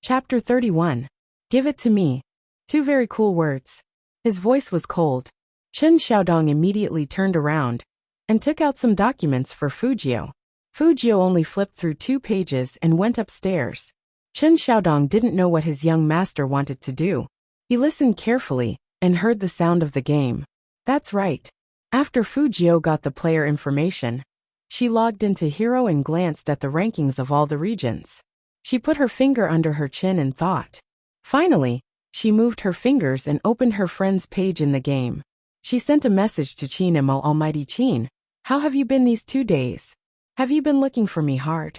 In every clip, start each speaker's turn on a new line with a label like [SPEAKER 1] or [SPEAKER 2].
[SPEAKER 1] Chapter 31. Give it to me. Two very cool words. His voice was cold. Chen Xiaodong immediately turned around and took out some documents for Fujio. Fujio only flipped through 2 pages and went upstairs. Chen Xiaodong didn't know what his young master wanted to do. He listened carefully and heard the sound of the game. That's right. After Fujio got the player information, she logged into Hero and glanced at the rankings of all the regions. She put her finger under her chin and thought. Finally, she moved her fingers and opened her friend's page in the game. She sent a message to Chinemo. Almighty Chin, how have you been these 2 days? Have you been looking for me hard?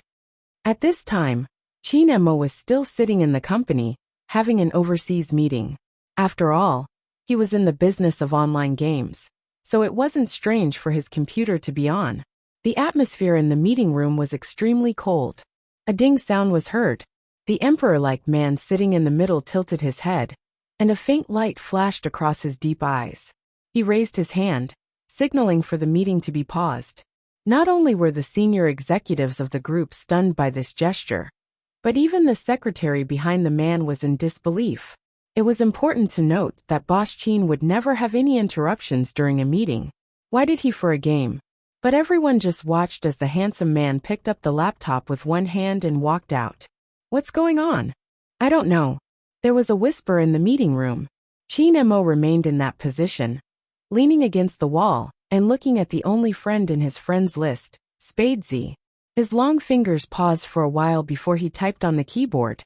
[SPEAKER 1] At this time, Chinemo was still sitting in the company, having an overseas meeting. After all, he was in the business of online games, so it wasn't strange for his computer to be on. The atmosphere in the meeting room was extremely cold. A ding sound was heard. The emperor-like man sitting in the middle tilted his head, and a faint light flashed across his deep eyes. He raised his hand, signaling for the meeting to be paused. Not only were the senior executives of the group stunned by this gesture, but even the secretary behind the man was in disbelief. It was important to note that Boss Qin would never have any interruptions during a meeting. Why did he for a game? But everyone just watched as the handsome man picked up the laptop with one hand and walked out. What's going on? I don't know. There was a whisper in the meeting room. Chinemo remained in that position, leaning against the wall and looking at the only friend in his friends list, Spadesy. His long fingers paused for a while before he typed on the keyboard.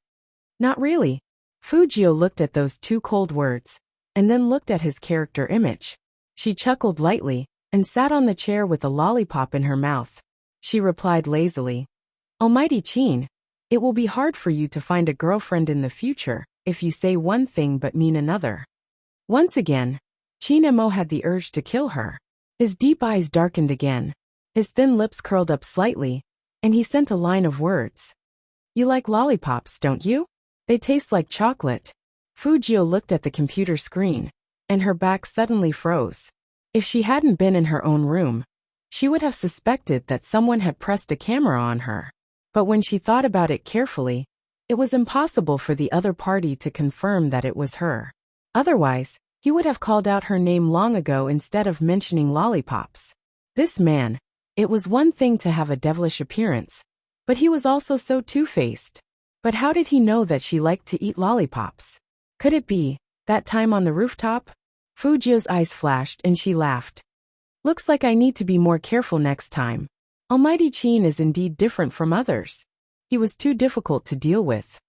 [SPEAKER 1] Not really. Fujio looked at those 2 cold words, and then looked at his character image. She chuckled lightly and sat on the chair with a lollipop in her mouth. She replied lazily, Almighty Qin, it will be hard for you to find a girlfriend in the future if you say one thing but mean another. Once again, Chinemo had the urge to kill her. His deep eyes darkened again. His thin lips curled up slightly, and he sent a line of words. You like lollipops, don't you? They taste like chocolate. Fujio looked at the computer screen, and her back suddenly froze. If she hadn't been in her own room, she would have suspected that someone had pressed a camera on her. But when she thought about it carefully, it was impossible for the other party to confirm that it was her. Otherwise, he would have called out her name long ago instead of mentioning lollipops. This man, it was one thing to have a devilish appearance, but he was also so two-faced. But how did he know that she liked to eat lollipops? Could it be that time on the rooftop? Fujio's eyes flashed and she laughed. Looks like I need to be more careful next time. Almighty Qin is indeed different from others. He was too difficult to deal with.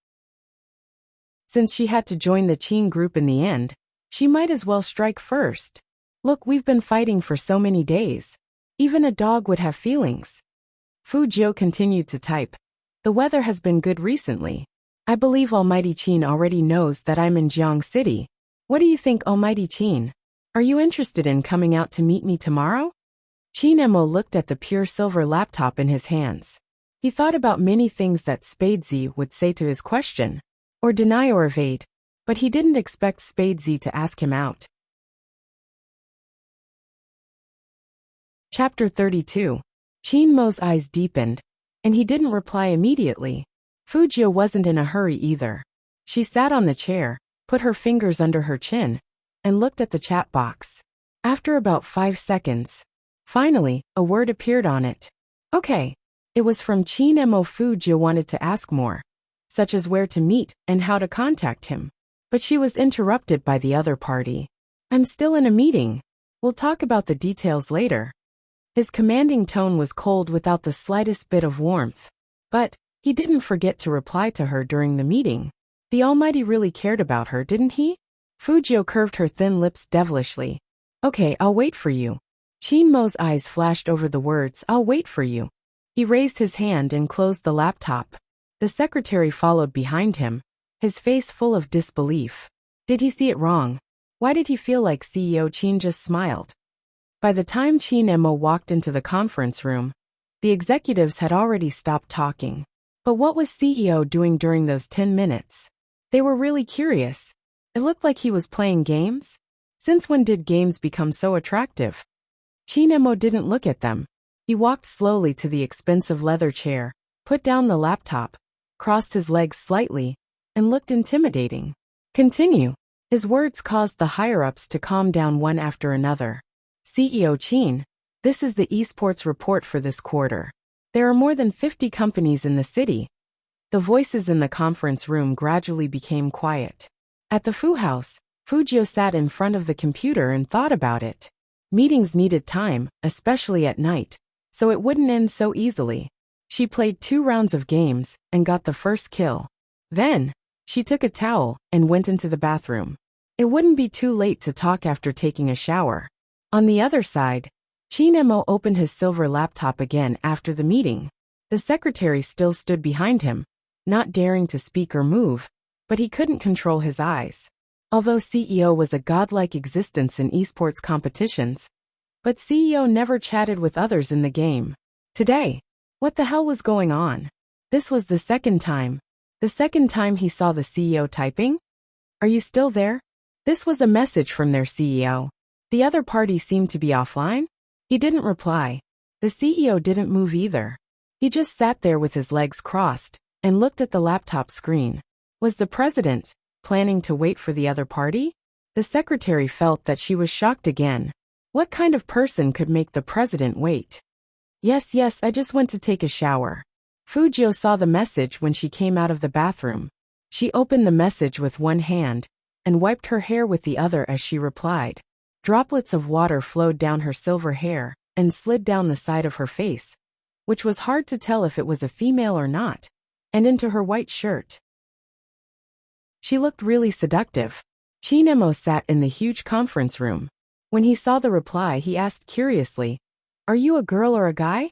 [SPEAKER 1] Since she had to join the Qin group in the end, she might as well strike first. Look, we've been fighting for so many days. Even a dog would have feelings. Fujio continued to type. The weather has been good recently. I believe Almighty Qin already knows that I'm in Jiang City. What do you think, Almighty Qin? Are you interested in coming out to meet me tomorrow? Chinemo looked at the pure silver laptop in his hands. He thought about many things that Spadesy would say to his question, or deny or evade, but he didn't expect Spadesy to ask him out. Chapter 32. Chinmo's eyes deepened, and he didn't reply immediately. Fujio wasn't in a hurry either. She sat on the chair, put her fingers under her chin, and looked at the chat box. After about 5 seconds, finally, a word appeared on it. Okay. It was from Chinemo. Fujio wanted to ask more, such as where to meet and how to contact him. But she was interrupted by the other party. I'm still in a meeting. We'll talk about the details later. His commanding tone was cold without the slightest bit of warmth. But he didn't forget to reply to her during the meeting. The Almighty really cared about her, didn't he? Fujio curved her thin lips devilishly. Okay, I'll wait for you. Chinmo's eyes flashed over the words, I'll wait for you. He raised his hand and closed the laptop. The secretary followed behind him, his face full of disbelief. Did he see it wrong? Why did he feel like CEO Qin just smiled? By the time Chinemo walked into the conference room, the executives had already stopped talking. But what was CEO doing during those 10 minutes? They were really curious. It looked like he was playing games. Since when did games become so attractive? Chinemo didn't look at them. He walked slowly to the expensive leather chair, put down the laptop, crossed his legs slightly, and looked intimidating. Continue. His words caused the higher-ups to calm down one after another. CEO Chin, this is the esports report for this quarter. There are more than 50 companies in the city. The voices in the conference room gradually became quiet. At the Fu House, Fujio sat in front of the computer and thought about it. Meetings needed time, especially at night, so it wouldn't end so easily. She played 2 rounds of games and got the first kill. Then, she took a towel and went into the bathroom. It wouldn't be too late to talk after taking a shower. On the other side, Chinemo opened his silver laptop again after the meeting. The secretary still stood behind him, not daring to speak or move, but he couldn't control his eyes. Although CEO was a godlike existence in esports competitions, but CEO never chatted with others in the game. Today, what the hell was going on? This was the second time. The second time he saw the CEO typing? Are you still there? This was a message from their CEO. The other party seemed to be offline. He didn't reply. The CEO didn't move either. He just sat there with his legs crossed and looked at the laptop screen. Was the president planning to wait for the other party? The secretary felt that she was shocked again. What kind of person could make the president wait? Yes, I just went to take a shower. Fujio saw the message when she came out of the bathroom. She opened the message with one hand and wiped her hair with the other as she replied. Droplets of water flowed down her silver hair and slid down the side of her face, which was hard to tell if it was a female or not, and into her white shirt. She looked really seductive. Chinemo sat in the huge conference room. When he saw the reply, he asked curiously, "Are you a girl or a guy?"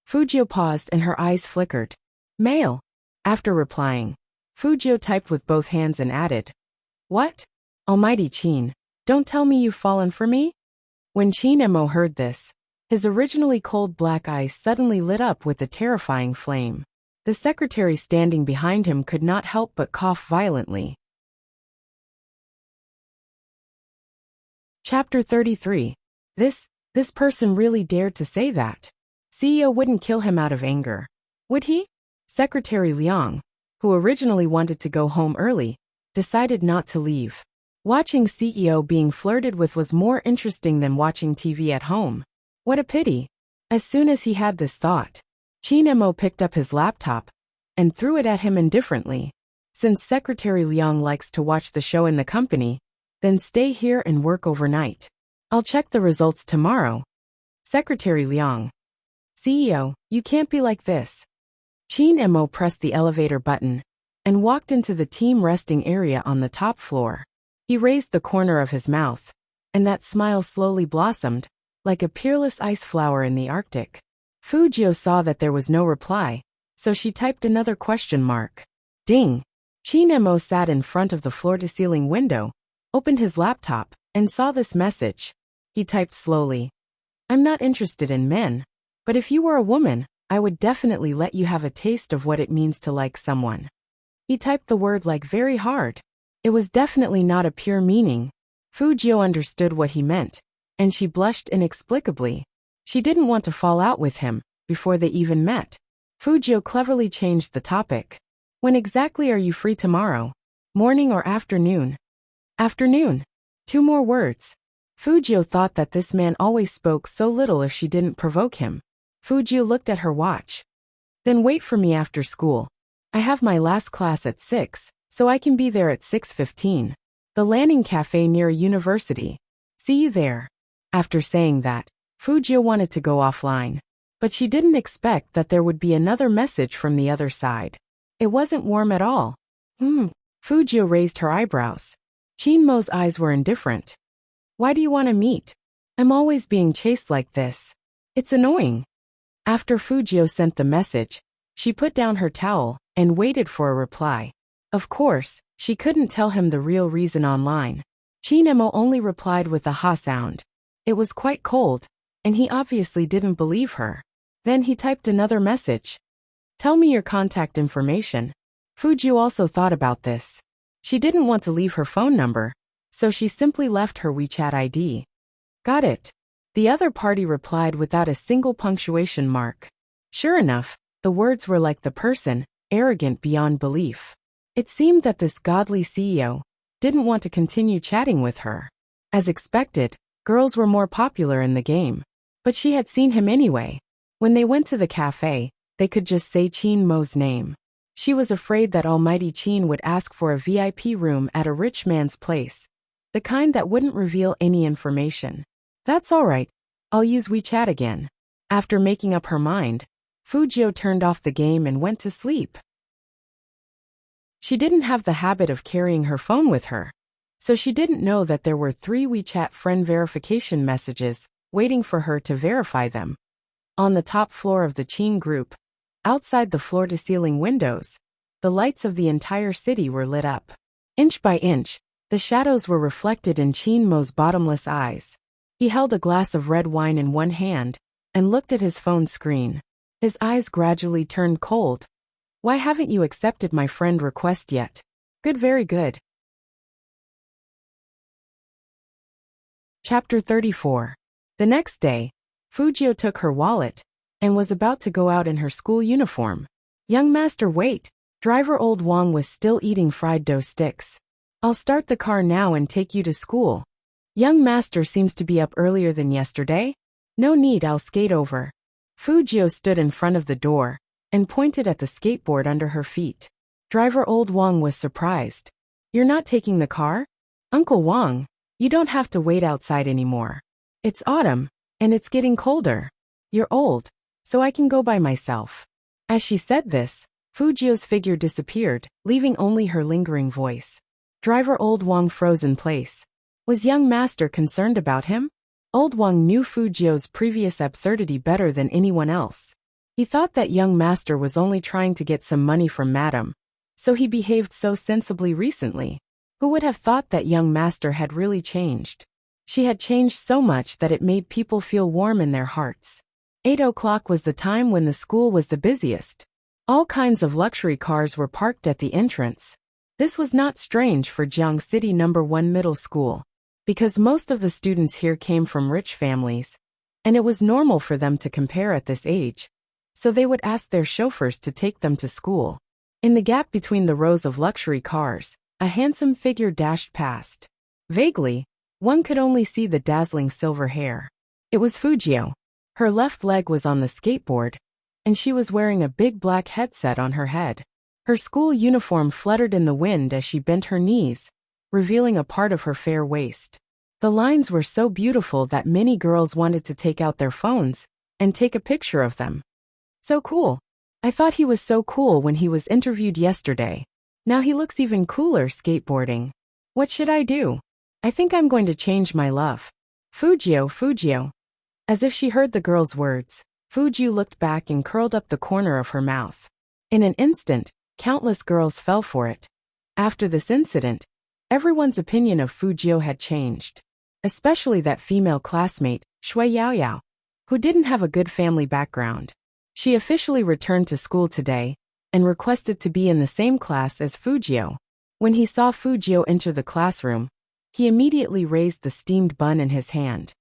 [SPEAKER 1] Fujio paused and her eyes flickered. "Male." After replying, Fujio typed with both hands and added, "What? Almighty Chin, don't tell me you've fallen for me?" When Chinemo heard this, his originally cold black eyes suddenly lit up with a terrifying flame. The secretary standing behind him could not help but cough violently. Chapter 33. This person really dared to say that. CEO wouldn't kill him out of anger, would he? Secretary Liang, who originally wanted to go home early, decided not to leave. Watching CEO being flirted with was more interesting than watching TV at home. What a pity. As soon as he had this thought, Chinemo picked up his laptop and threw it at him indifferently. Since Secretary Liang likes to watch the show in the company, then stay here and work overnight. I'll check the results tomorrow. Secretary Liang. CEO, you can't be like this. Chinemo pressed the elevator button and walked into the team resting area on the top floor. He raised the corner of his mouth, and that smile slowly blossomed, like a peerless ice flower in the Arctic. Fujio saw that there was no reply, so she typed another question mark. Ding! Chinemo sat in front of the floor-to-ceiling window, opened his laptop, and saw this message. He typed slowly. I'm not interested in men, but if you were a woman, I would definitely let you have a taste of what it means to like someone. He typed the word like very hard. It was definitely not a pure meaning. Fujio understood what he meant, and she blushed inexplicably. She didn't want to fall out with him before they even met. Fujio cleverly changed the topic. When exactly are you free tomorrow? Morning or afternoon? Afternoon. 2 more words. Fujio thought that this man always spoke so little if she didn't provoke him. Fujio looked at her watch. Then wait for me after school. I have my last class at 6, so I can be there at 6:15. The landing cafe near a university. See you there. After saying that, Fujio wanted to go offline. But she didn't expect that there would be another message from the other side. It wasn't warm at all. Fujio raised her eyebrows. Chinmo's eyes were indifferent. Why do you want to meet? I'm always being chased like this. It's annoying. After Fujio sent the message, she put down her towel and waited for a reply. Of course, she couldn't tell him the real reason online. Chinemo only replied with a ha sound. It was quite cold, and he obviously didn't believe her. Then he typed another message. Tell me your contact information. Fujio also thought about this. She didn't want to leave her phone number, so she simply left her WeChat ID. Got it. The other party replied without a single punctuation mark. Sure enough, the words were like the person, arrogant beyond belief. It seemed that this godly CEO didn't want to continue chatting with her. As expected, girls were more popular in the game. But she had seen him anyway. When they went to the cafe, they could just say Chin Mo's name. She was afraid that Almighty Chin would ask for a VIP room at a rich man's place. The kind that wouldn't reveal any information. That's alright. I'll use WeChat again. After making up her mind, Fujio turned off the game and went to sleep. She didn't have the habit of carrying her phone with her, so she didn't know that there were 3 WeChat friend verification messages waiting for her to verify them. On the top floor of the Chin group, outside the floor-to-ceiling windows, the lights of the entire city were lit up. Inch by inch, the shadows were reflected in Chin Mo's bottomless eyes. He held a glass of red wine in one hand and looked at his phone screen. His eyes gradually turned cold. Why haven't you accepted my friend request yet? Good, very good. Chapter 34. The next day, Fujio took her wallet and was about to go out in her school uniform. Young master, wait. Driver old Wang was still eating fried dough sticks. I'll start the car now and take you to school. Young master seems to be up earlier than yesterday. No need, I'll skate over. Fujio stood in front of the door and pointed at the skateboard under her feet. Driver old Wang was surprised. You're not taking the car? Uncle Wang, you don't have to wait outside anymore. It's autumn, and it's getting colder. You're old, so I can go by myself. As she said this, Fujio's figure disappeared, leaving only her lingering voice. Driver old Wang froze in place. Was young master concerned about him? Old Wang knew Fujio's previous absurdity better than anyone else. He thought that young master was only trying to get some money from madam, so he behaved so sensibly recently. Who would have thought that young master had really changed? She had changed so much that it made people feel warm in their hearts. 8 o'clock was the time when the school was the busiest. All kinds of luxury cars were parked at the entrance. This was not strange for Jiang City No. 1 Middle School, because most of the students here came from rich families, and it was normal for them to compare at this age, so they would ask their chauffeurs to take them to school. In the gap between the rows of luxury cars, a handsome figure dashed past. Vaguely, one could only see the dazzling silver hair. It was Fujio. Her left leg was on the skateboard, and she was wearing a big black headset on her head. Her school uniform fluttered in the wind as she bent her knees, revealing a part of her fair waist. The lines were so beautiful that many girls wanted to take out their phones and take a picture of them. So cool. I thought he was so cool when he was interviewed yesterday. Now he looks even cooler skateboarding. What should I do? I think I'm going to change my love. Fujio. As if she heard the girl's words, Fujio looked back and curled up the corner of her mouth. In an instant, countless girls fell for it. After this incident, everyone's opinion of Fujio had changed. Especially that female classmate, Shui Yaoyao, who didn't have a good family background. She officially returned to school today and requested to be in the same class as Fujio. When he saw Fujio enter the classroom, he immediately raised the steamed bun in his hand.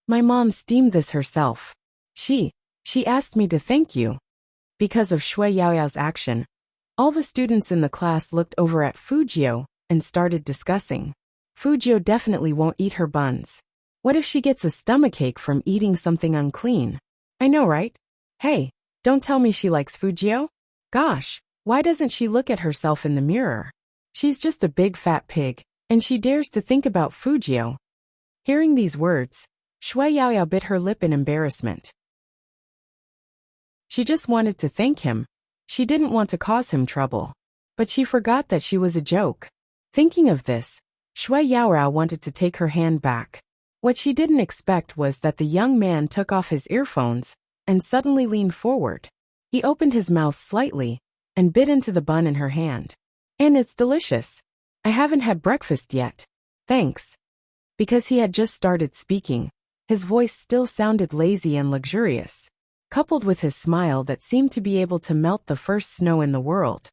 [SPEAKER 1] My mom steamed this herself. She asked me to thank you. Because of Shui Yaoyao's action, all the students in the class looked over at Fujio and started discussing. Fujio definitely won't eat her buns. What if she gets a stomachache from eating something unclean? I know, right? Hey, don't tell me she likes Fujio? Gosh, why doesn't she look at herself in the mirror? She's just a big fat pig, and she dares to think about Fujio. Hearing these words, Shui Yaoyao bit her lip in embarrassment. She just wanted to thank him. She didn't want to cause him trouble. But she forgot that she was a joke. Thinking of this, Shui Yaoyao wanted to take her hand back. What she didn't expect was that the young man took off his earphones and suddenly leaned forward. He opened his mouth slightly and bit into the bun in her hand. And it's delicious. I haven't had breakfast yet. Thanks. Because he had just started speaking, his voice still sounded lazy and luxurious, coupled with his smile that seemed to be able to melt the first snow in the world.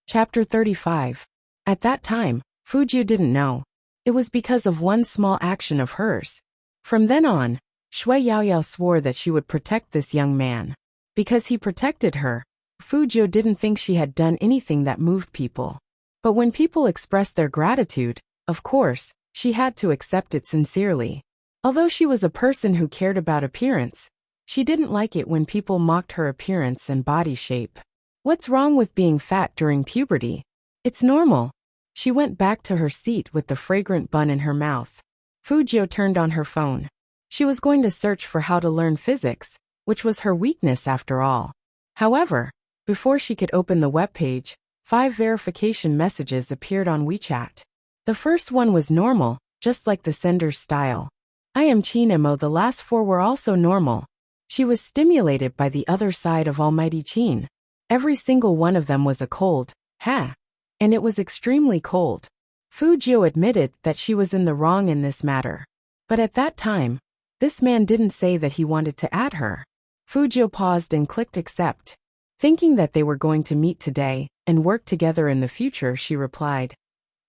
[SPEAKER 1] Chapter 35. At that time, Fujio didn't know. It was because of one small action of hers. From then on, Shui Yaoyao swore that she would protect this young man. Because he protected her, Fujio didn't think she had done anything that moved people. But when people expressed their gratitude, of course, she had to accept it sincerely. Although she was a person who cared about appearance, she didn't like it when people mocked her appearance and body shape. What's wrong with being fat during puberty? It's normal. She went back to her seat with the fragrant bun in her mouth. Fujio turned on her phone. She was going to search for how to learn physics, which was her weakness after all. However, before she could open the webpage, 5 verification messages appeared on WeChat. The first one was normal, just like the sender's style. I am Chinemo. The last 4 were also normal. She was stimulated by the other side of Almighty Chin. Every single one of them was a cold, and it was extremely cold. Fujio admitted that she was in the wrong in this matter. But at that time, this man didn't say that he wanted to add her. Fujio paused and clicked accept. Thinking that they were going to meet today and work together in the future, she replied,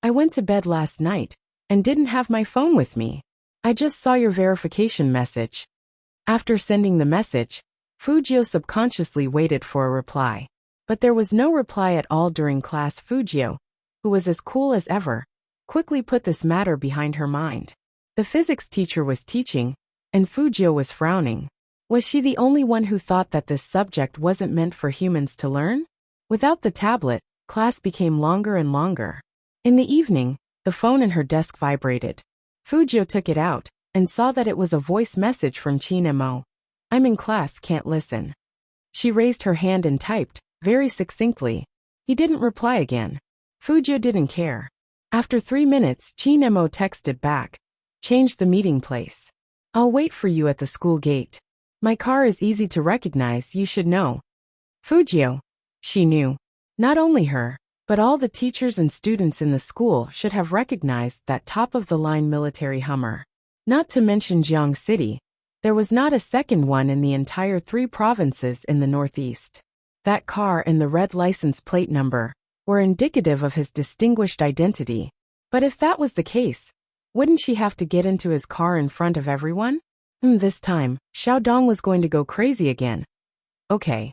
[SPEAKER 1] I went to bed last night and didn't have my phone with me. I just saw your verification message. After sending the message, Fujio subconsciously waited for a reply. But there was no reply at all during class. Fujio, who was as cool as ever, quickly put this matter behind her mind. The physics teacher was teaching, and Fujio was frowning. Was she the only one who thought that this subject wasn't meant for humans to learn? Without the tablet, class became longer and longer. In the evening, the phone in her desk vibrated. Fujio took it out and saw that it was a voice message from Chinemo. I'm in class, can't listen. She raised her hand and typed, very succinctly. He didn't reply again. Fujio didn't care. After 3 minutes, Chinemo texted back. Change the meeting place. I'll wait for you at the school gate. My car is easy to recognize, you should know. Fujio. She knew. Not only her, but all the teachers and students in the school should have recognized that top-of-the-line military Hummer. Not to mention Jiang City. There was not a second one in the entire 3 provinces in the northeast. That car and the red license plate number were indicative of his distinguished identity. But if that was the case, wouldn't she have to get into his car in front of everyone? This time, Xiaodong was going to go crazy again. Okay.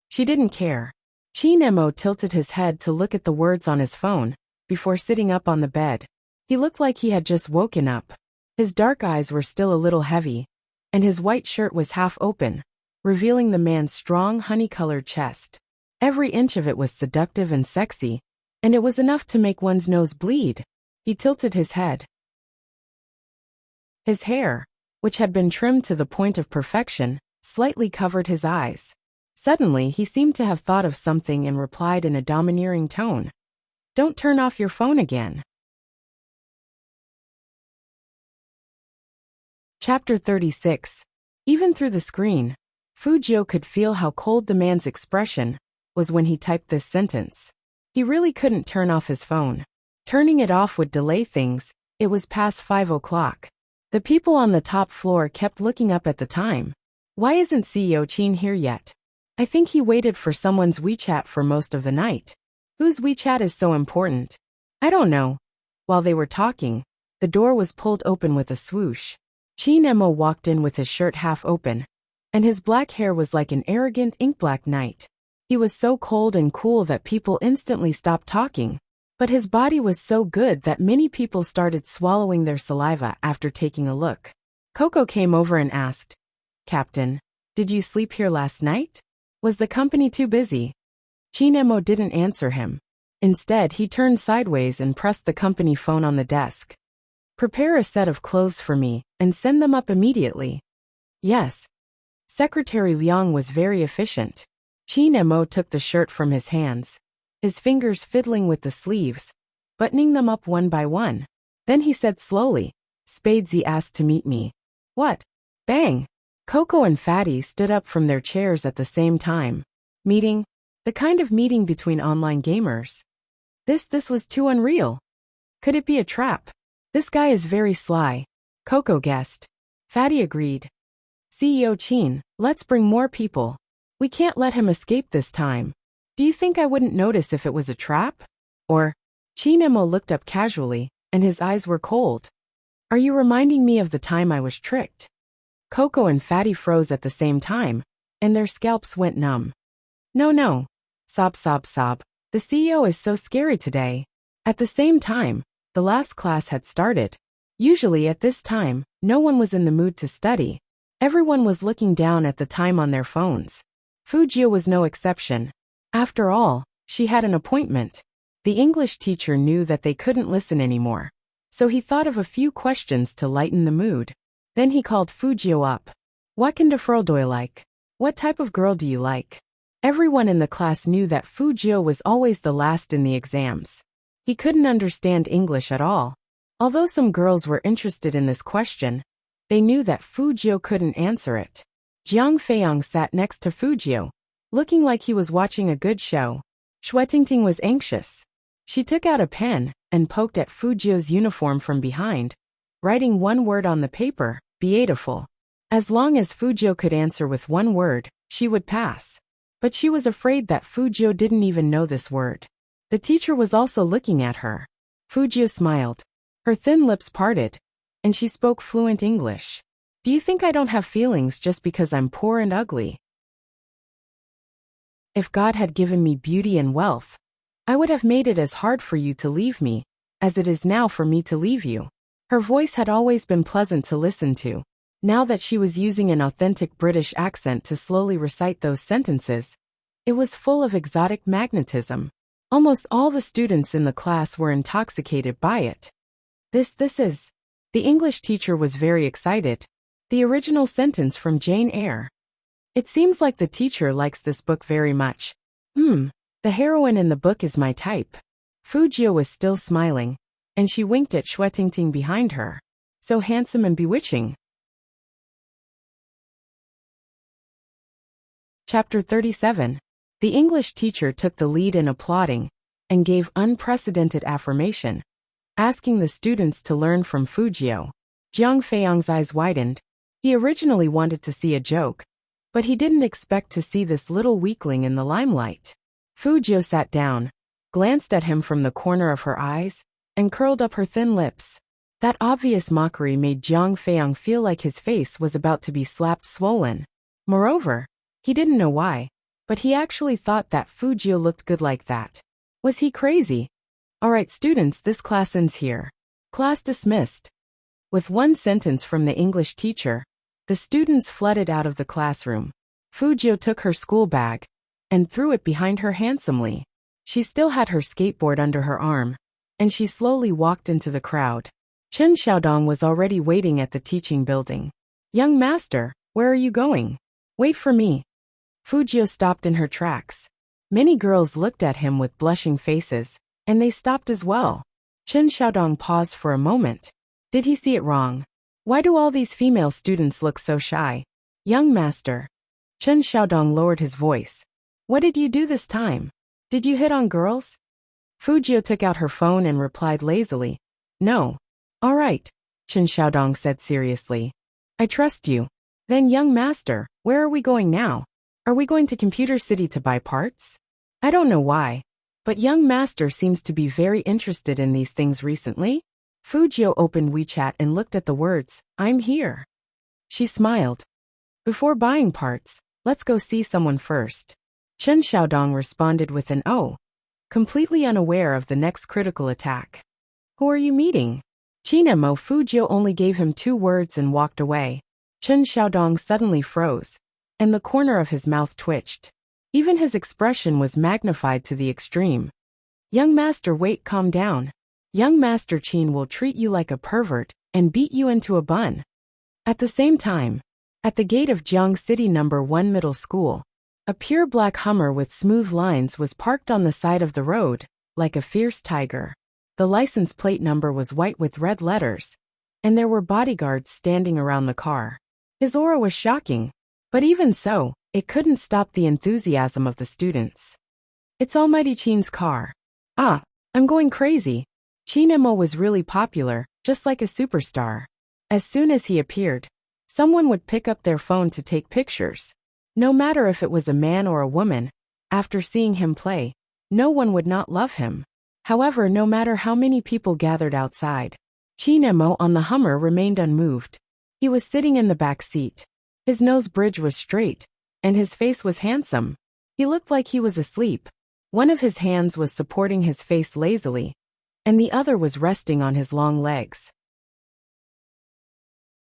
[SPEAKER 1] She didn't care. Chinemo tilted his head to look at the words on his phone before sitting up on the bed. He looked like he had just woken up. His dark eyes were still a little heavy, and his white shirt was half open, revealing the man's strong honey-colored chest. Every inch of it was seductive and sexy, and it was enough to make one's nose bleed. He tilted his head. His hair, which had been trimmed to the point of perfection, slightly covered his eyes. Suddenly, he seemed to have thought of something and replied in a domineering tone. Don't turn off your phone again. Chapter 36. Even through the screen, Fujio could feel how cold the man's expression was when he typed this sentence. He really couldn't turn off his phone. Turning it off would delay things. It was past 5 o'clock. The people on the top floor kept looking up at the time. Why isn't CEO Chin here yet? I think he waited for someone's WeChat for most of the night. Whose WeChat is so important? I don't know. While they were talking, the door was pulled open with a swoosh. Chinemo walked in with his shirt half open, and his black hair was like an arrogant ink-black night. He was so cold and cool that people instantly stopped talking. But his body was so good that many people started swallowing their saliva after taking a look. Coco came over and asked, Captain, did you sleep here last night? Was the company too busy? Chinemo didn't answer him. Instead, he turned sideways and pressed the company phone on the desk. Prepare a set of clothes for me and send them up immediately. Yes. Secretary Liang was very efficient. Chinemo took the shirt from his hands, his fingers fiddling with the sleeves, buttoning them up one by one. Then he said slowly, Spadesy asked to meet me. What? Bang! Coco and Fatty stood up from their chairs at the same time. Meeting? The kind of meeting between online gamers. This was too unreal. Could it be a trap? This guy is very sly. Coco guessed. Fatty agreed. CEO Chin, let's bring more people. We can't let him escape this time. Do you think I wouldn't notice if it was a trap? Or, Chinemo looked up casually, and his eyes were cold. Are you reminding me of the time I was tricked? Coco and Fatty froze at the same time, and their scalps went numb. No, Sob, sob, sob. The CEO is so scary today. At the same time, the last class had started. Usually at this time, no one was in the mood to study. Everyone was looking down at the time on their phones. Fujio was no exception. After all, she had an appointment. The English teacher knew that they couldn't listen anymore. So he thought of a few questions to lighten the mood. Then he called Fujio up. What kind of girl do you like? What type of girl do you like? Everyone in the class knew that Fujio was always the last in the exams. He couldn't understand English at all. Although some girls were interested in this question, they knew that Fujio couldn't answer it. Jiang Feiyang sat next to Fujio, looking like he was watching a good show. Xuetingting was anxious. She took out a pen and poked at Fujio's uniform from behind, writing one word on the paper, beautiful. As long as Fujio could answer with one word, she would pass. But she was afraid that Fujio didn't even know this word. The teacher was also looking at her. Fujio smiled. Her thin lips parted, and she spoke fluent English. Do you think I don't have feelings just because I'm poor and ugly? If God had given me beauty and wealth, I would have made it as hard for you to leave me, as it is now for me to leave you. Her voice had always been pleasant to listen to. Now that she was using an authentic British accent to slowly recite those sentences, it was full of exotic magnetism. Almost all the students in the class were intoxicated by it. This is. The English teacher was very excited. The original sentence from Jane Eyre. It seems like the teacher likes this book very much. The heroine in the book is my type. Fujio was still smiling, and she winked at Xuetingting behind her. So handsome and bewitching. Chapter 37. The English teacher took the lead in applauding, and gave unprecedented affirmation, asking the students to learn from Fujio. Jiang Feiyang's eyes widened. He originally wanted to see a joke, but he didn't expect to see this little weakling in the limelight. Fujio sat down, glanced at him from the corner of her eyes, and curled up her thin lips. That obvious mockery made Jiang Feiyang feel like his face was about to be slapped swollen. Moreover, he didn't know why, but he actually thought that Fujio looked good like that. Was he crazy? Alright students, this class ends here. Class dismissed. With one sentence from the English teacher, the students flooded out of the classroom. Fujio took her school bag and threw it behind her handsomely. She still had her skateboard under her arm, and she slowly walked into the crowd. Chen Xiaodong was already waiting at the teaching building. Young master, where are you going? Wait for me. Fujio stopped in her tracks. Many girls looked at him with blushing faces, and they stopped as well. Chen Xiaodong paused for a moment. Did he see it wrong? Why do all these female students look so shy? Young master. Chen Xiaodong lowered his voice. What did you do this time? Did you hit on girls? Fujio took out her phone and replied lazily. No. All right, Chen Xiaodong said seriously. I trust you. Then young master, where are we going now? Are we going to Computer City to buy parts? I don't know why, but young master seems to be very interested in these things recently. Fujio opened WeChat and looked at the words, I'm here. She smiled. Before buying parts, let's go see someone first. Chen Xiaodong responded with an oh, completely unaware of the next critical attack. Who are you meeting? Chinemo. Fujio only gave him 2 words and walked away. Chen Xiaodong suddenly froze, and the corner of his mouth twitched. Even his expression was magnified to the extreme. Young master, wait, calm down. Young master Qin will treat you like a pervert and beat you into a bun. At the same time, at the gate of Jiang City No. 1 Middle School, a pure black Hummer with smooth lines was parked on the side of the road, like a fierce tiger. The license plate number was white with red letters, and there were bodyguards standing around the car. His aura was shocking, but even so, it couldn't stop the enthusiasm of the students. It's Almighty Qin's car. Ah, I'm going crazy. Qin was really popular, just like a superstar. As soon as he appeared, someone would pick up their phone to take pictures. No matter if it was a man or a woman, after seeing him play, no one would not love him. However, no matter how many people gathered outside, Qin on the Hummer remained unmoved. He was sitting in the back seat. His nose bridge was straight, and his face was handsome. He looked like he was asleep, One of his hands was supporting his face lazily, and the other was resting on his long legs.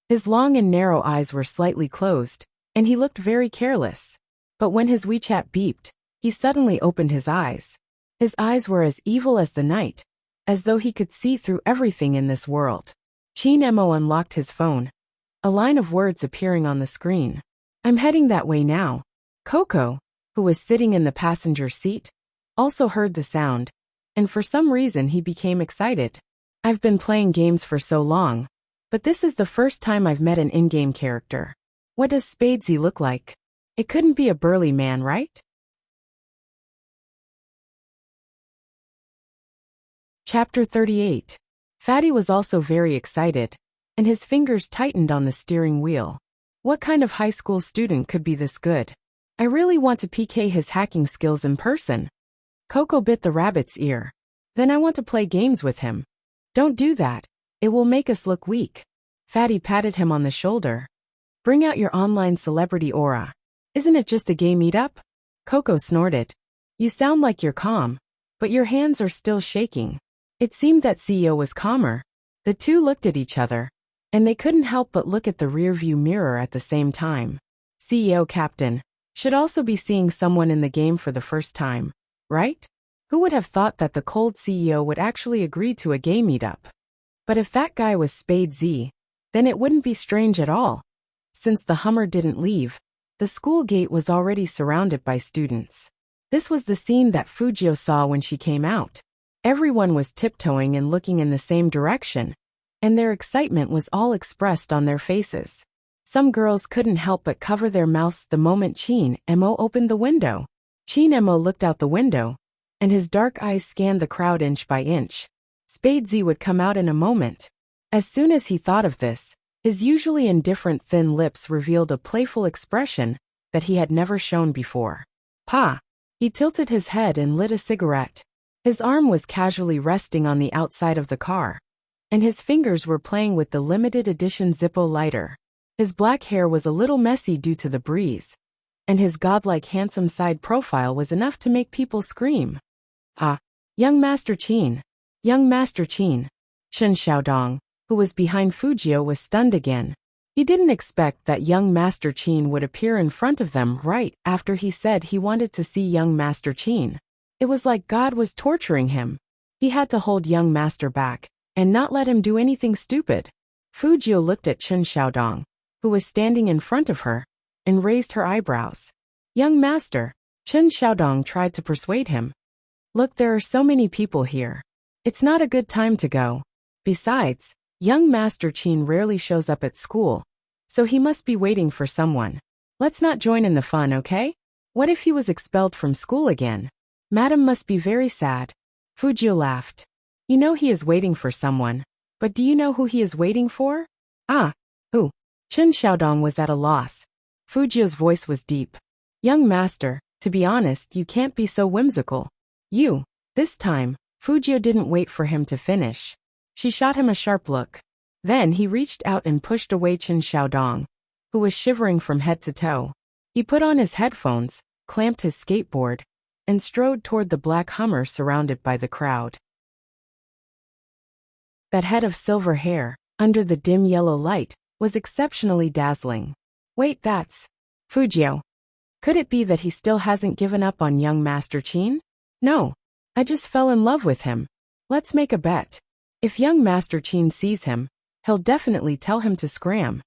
[SPEAKER 1] His long and narrow eyes were slightly closed, and he looked very careless. But when his WeChat beeped, he suddenly opened his eyes. His eyes were as evil as the night, as though he could see through everything in this world. Chin Mo unlocked his phone, a line of words appearing on the screen. I'm heading that way now. Coco, who was sitting in the passenger seat, also heard the sound, and for some reason he became excited. I've been playing games for so long, but this is the first time I've met an in-game character. What does Spadesy look like? It couldn't be a burly man, right? Chapter 38. Fatty was also very excited, and his fingers tightened on the steering wheel. What kind of high school student could be this good? I really want to PK his hacking skills in person. Coco bit the rabbit's ear. Then I want to play games with him. Don't do that. It will make us look weak. Fatty patted him on the shoulder. Bring out your online celebrity aura. Isn't it just a gay meetup? Coco snorted. You sound like you're calm, but your hands are still shaking. It seemed that CEO was calmer. The two looked at each other, and they couldn't help but look at the rearview mirror at the same time. CEO Captain should also be seeing someone in the game for the first time, right? Who would have thought that the cold CEO would actually agree to a gay meetup? But if that guy was Spadesy, then it wouldn't be strange at all. Since the Hummer didn't leave, the school gate was already surrounded by students. This was the scene that Fujio saw when she came out. Everyone was tiptoeing and looking in the same direction, and their excitement was all expressed on their faces. Some girls couldn't help but cover their mouths the moment Chin Mo opened the window. Chin Mo looked out the window, and his dark eyes scanned the crowd inch by inch. Spadesy would come out in a moment. As soon as he thought of this, his usually indifferent thin lips revealed a playful expression that he had never shown before. Pa! He tilted his head and lit a cigarette. His arm was casually resting on the outside of the car, and his fingers were playing with the limited edition Zippo lighter. His black hair was a little messy due to the breeze, and his godlike handsome side profile was enough to make people scream. Ah! Young Master Chin! Young Master Chin! Chen Xiaodong, who was behind Fujio, was stunned again. He didn't expect that young Master Chin would appear in front of them right after he said he wanted to see young Master Chin. It was like God was torturing him. He had to hold young Master back and not let him do anything stupid. Fujio looked at Chen Xiaodong, who was standing in front of her, and raised her eyebrows. Young Master, Chen Xiaodong tried to persuade him. Look, there are so many people here. It's not a good time to go. Besides, young Master Chin rarely shows up at school, so he must be waiting for someone. Let's not join in the fun, okay? What if he was expelled from school again? Madam must be very sad. Fujio laughed. You know he is waiting for someone, but do you know who he is waiting for? Ah, who? Chen Xiaodong was at a loss. Fujio's voice was deep. Young Master, to be honest, you can't be so whimsical. You. This time, Fujio didn't wait for him to finish. She shot him a sharp look. Then he reached out and pushed away Chen Xiaodong, who was shivering from head to toe. He put on his headphones, clamped his skateboard, and strode toward the black Hummer surrounded by the crowd. That head of silver hair, under the dim yellow light, was exceptionally dazzling. Wait, that's Fujio. Could it be that he still hasn't given up on young Master Chin? No. I just fell in love with him. Let's make a bet. If young Master Chin sees him, he'll definitely tell him to scram.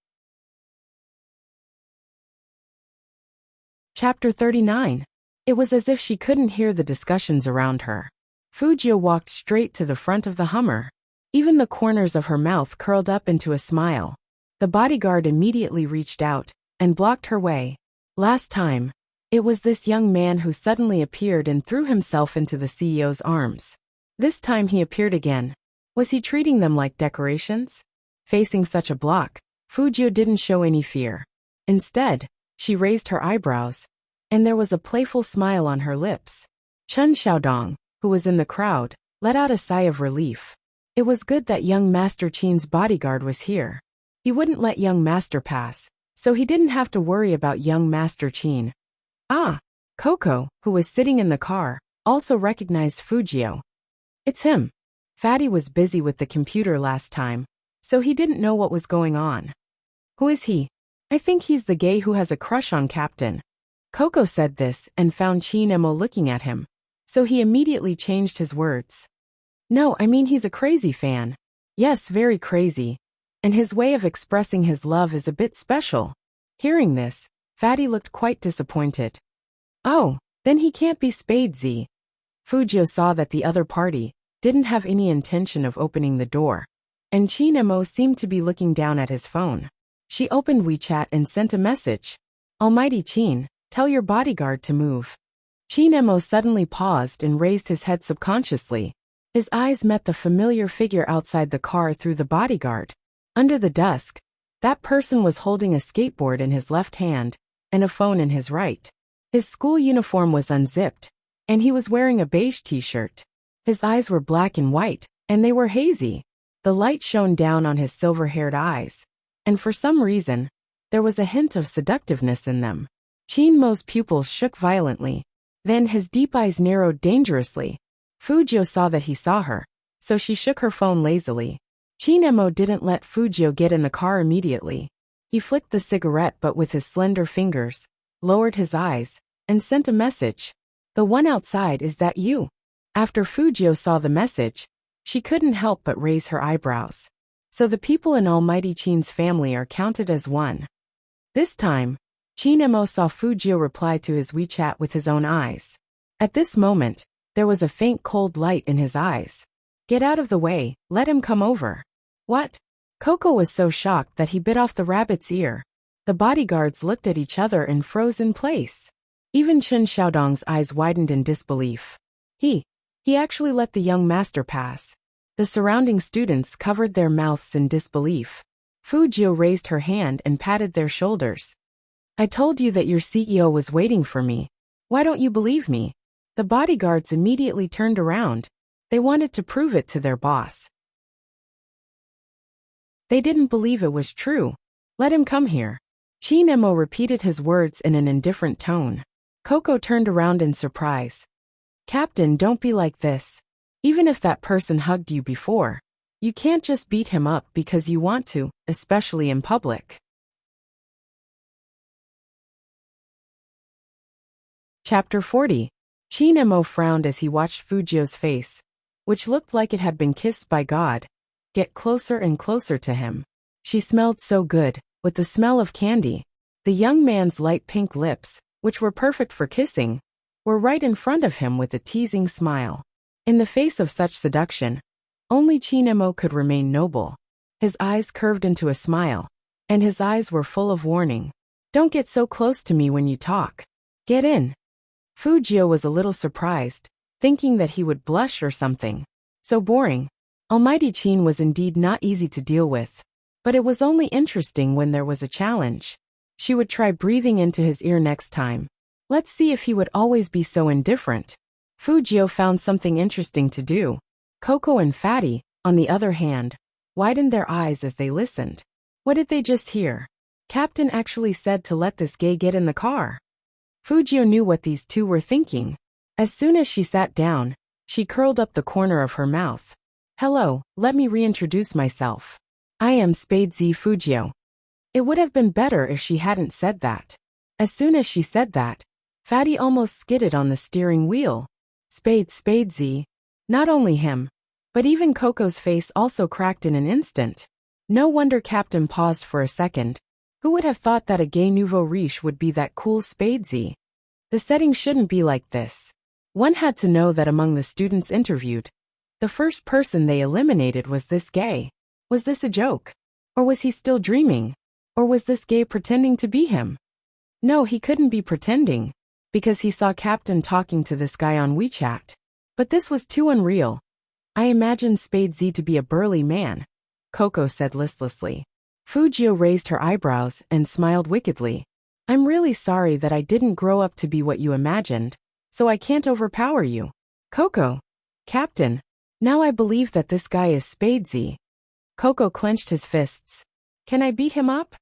[SPEAKER 1] Chapter 39. It was as if she couldn't hear the discussions around her. Fujio walked straight to the front of the Hummer. Even the corners of her mouth curled up into a smile. The bodyguard immediately reached out and blocked her way. Last time, it was this young man who suddenly appeared and threw himself into the CEO's arms. This time he appeared again. Was he treating them like decorations? Facing such a block, Fujio didn't show any fear. Instead, she raised her eyebrows, and there was a playful smile on her lips. Chen Xiaodong, who was in the crowd, let out a sigh of relief. It was good that young Master Chin's bodyguard was here. He wouldn't let young Master pass, so he didn't have to worry about young Master Chin. Ah! Coco, who was sitting in the car, also recognized Fujio. It's him. Fatty was busy with the computer last time, so he didn't know what was going on. Who is he? I think he's the gay who has a crush on Captain. Coco said this and found Chinemo looking at him, so he immediately changed his words. No, I mean he's a crazy fan. Yes, very crazy. And his way of expressing his love is a bit special. Hearing this, Fatty looked quite disappointed. Oh, then he can't be Spadesy. Fujio saw that the other party didn't have any intention of opening the door, and Chinemo seemed to be looking down at his phone. She opened WeChat and sent a message. Almighty Chin, tell your bodyguard to move. Chinemo suddenly paused and raised his head subconsciously. His eyes met the familiar figure outside the car through the bodyguard. Under the dusk, that person was holding a skateboard in his left hand and a phone in his right. His school uniform was unzipped, and he was wearing a beige t-shirt. His eyes were black and white, and they were hazy. The light shone down on his silver-haired eyes, and for some reason, there was a hint of seductiveness in them. Chinmo's pupils shook violently. Then his deep eyes narrowed dangerously. Fujio saw that he saw her, so she shook her phone lazily. Chinemo didn't let Fujio get in the car immediately. He flicked the cigarette but with his slender fingers, lowered his eyes, and sent a message. The one outside, is that you? After Fujio saw the message, she couldn't help but raise her eyebrows. So the people in Almighty Chin's family are counted as one. This time, Chinemo saw Fujio reply to his WeChat with his own eyes. At this moment, there was a faint cold light in his eyes. Get out of the way, let him come over. What? Coco was so shocked that he bit off the rabbit's ear. The bodyguards looked at each other and froze in place. Even Chen Xiaodong's eyes widened in disbelief. He actually let the young master pass. The surrounding students covered their mouths in disbelief. Fujio raised her hand and patted their shoulders. I told you that your CEO was waiting for me. Why don't you believe me? The bodyguards immediately turned around. They wanted to prove it to their boss. They didn't believe it was true. Let him come here. Chinemo repeated his words in an indifferent tone. Coco turned around in surprise. Captain, don't be like this. Even if that person hugged you before, you can't just beat him up because you want to, especially in public. Chapter 40. Chinemo frowned as he watched Fujio's face, which looked like it had been kissed by God, get closer and closer to him. She smelled so good, with the smell of candy. The young man's light pink lips, which were perfect for kissing, were right in front of him with a teasing smile. In the face of such seduction, only Chinemo could remain noble. His eyes curved into a smile, and his eyes were full of warning. Don't get so close to me when you talk. Get in. Fujio was a little surprised, thinking that he would blush or something. So boring. Almighty Chin was indeed not easy to deal with, but it was only interesting when there was a challenge. She would try breathing into his ear next time. Let's see if he would always be so indifferent. Fujio found something interesting to do. Coco and Fatty, on the other hand, widened their eyes as they listened. What did they just hear? Captain actually said to let this gay get in the car. Fujio knew what these two were thinking. As soon as she sat down, she curled up the corner of her mouth. Hello, let me reintroduce myself. I am Spadesy Fujio. It would have been better if she hadn't said that. As soon as she said that, Fatty almost skidded on the steering wheel. Spadesy. Not only him, but even Coco's face also cracked in an instant. No wonder Captain paused for a second. Who would have thought that a gay nouveau riche would be that cool Spadesy? The setting shouldn't be like this. One had to know that among the students interviewed, the first person they eliminated was this gay. Was this a joke? Or was he still dreaming? Or was this gay pretending to be him? No, he couldn't be pretending, because he saw Captain talking to this guy on WeChat. But this was too unreal. I imagined Spadesy to be a burly man, Coco said listlessly. Fujio raised her eyebrows and smiled wickedly. I'm really sorry that I didn't grow up to be what you imagined, so I can't overpower you. Coco. Captain. Now I believe that this guy is Spadesy. Coco clenched his fists. Can I beat him up?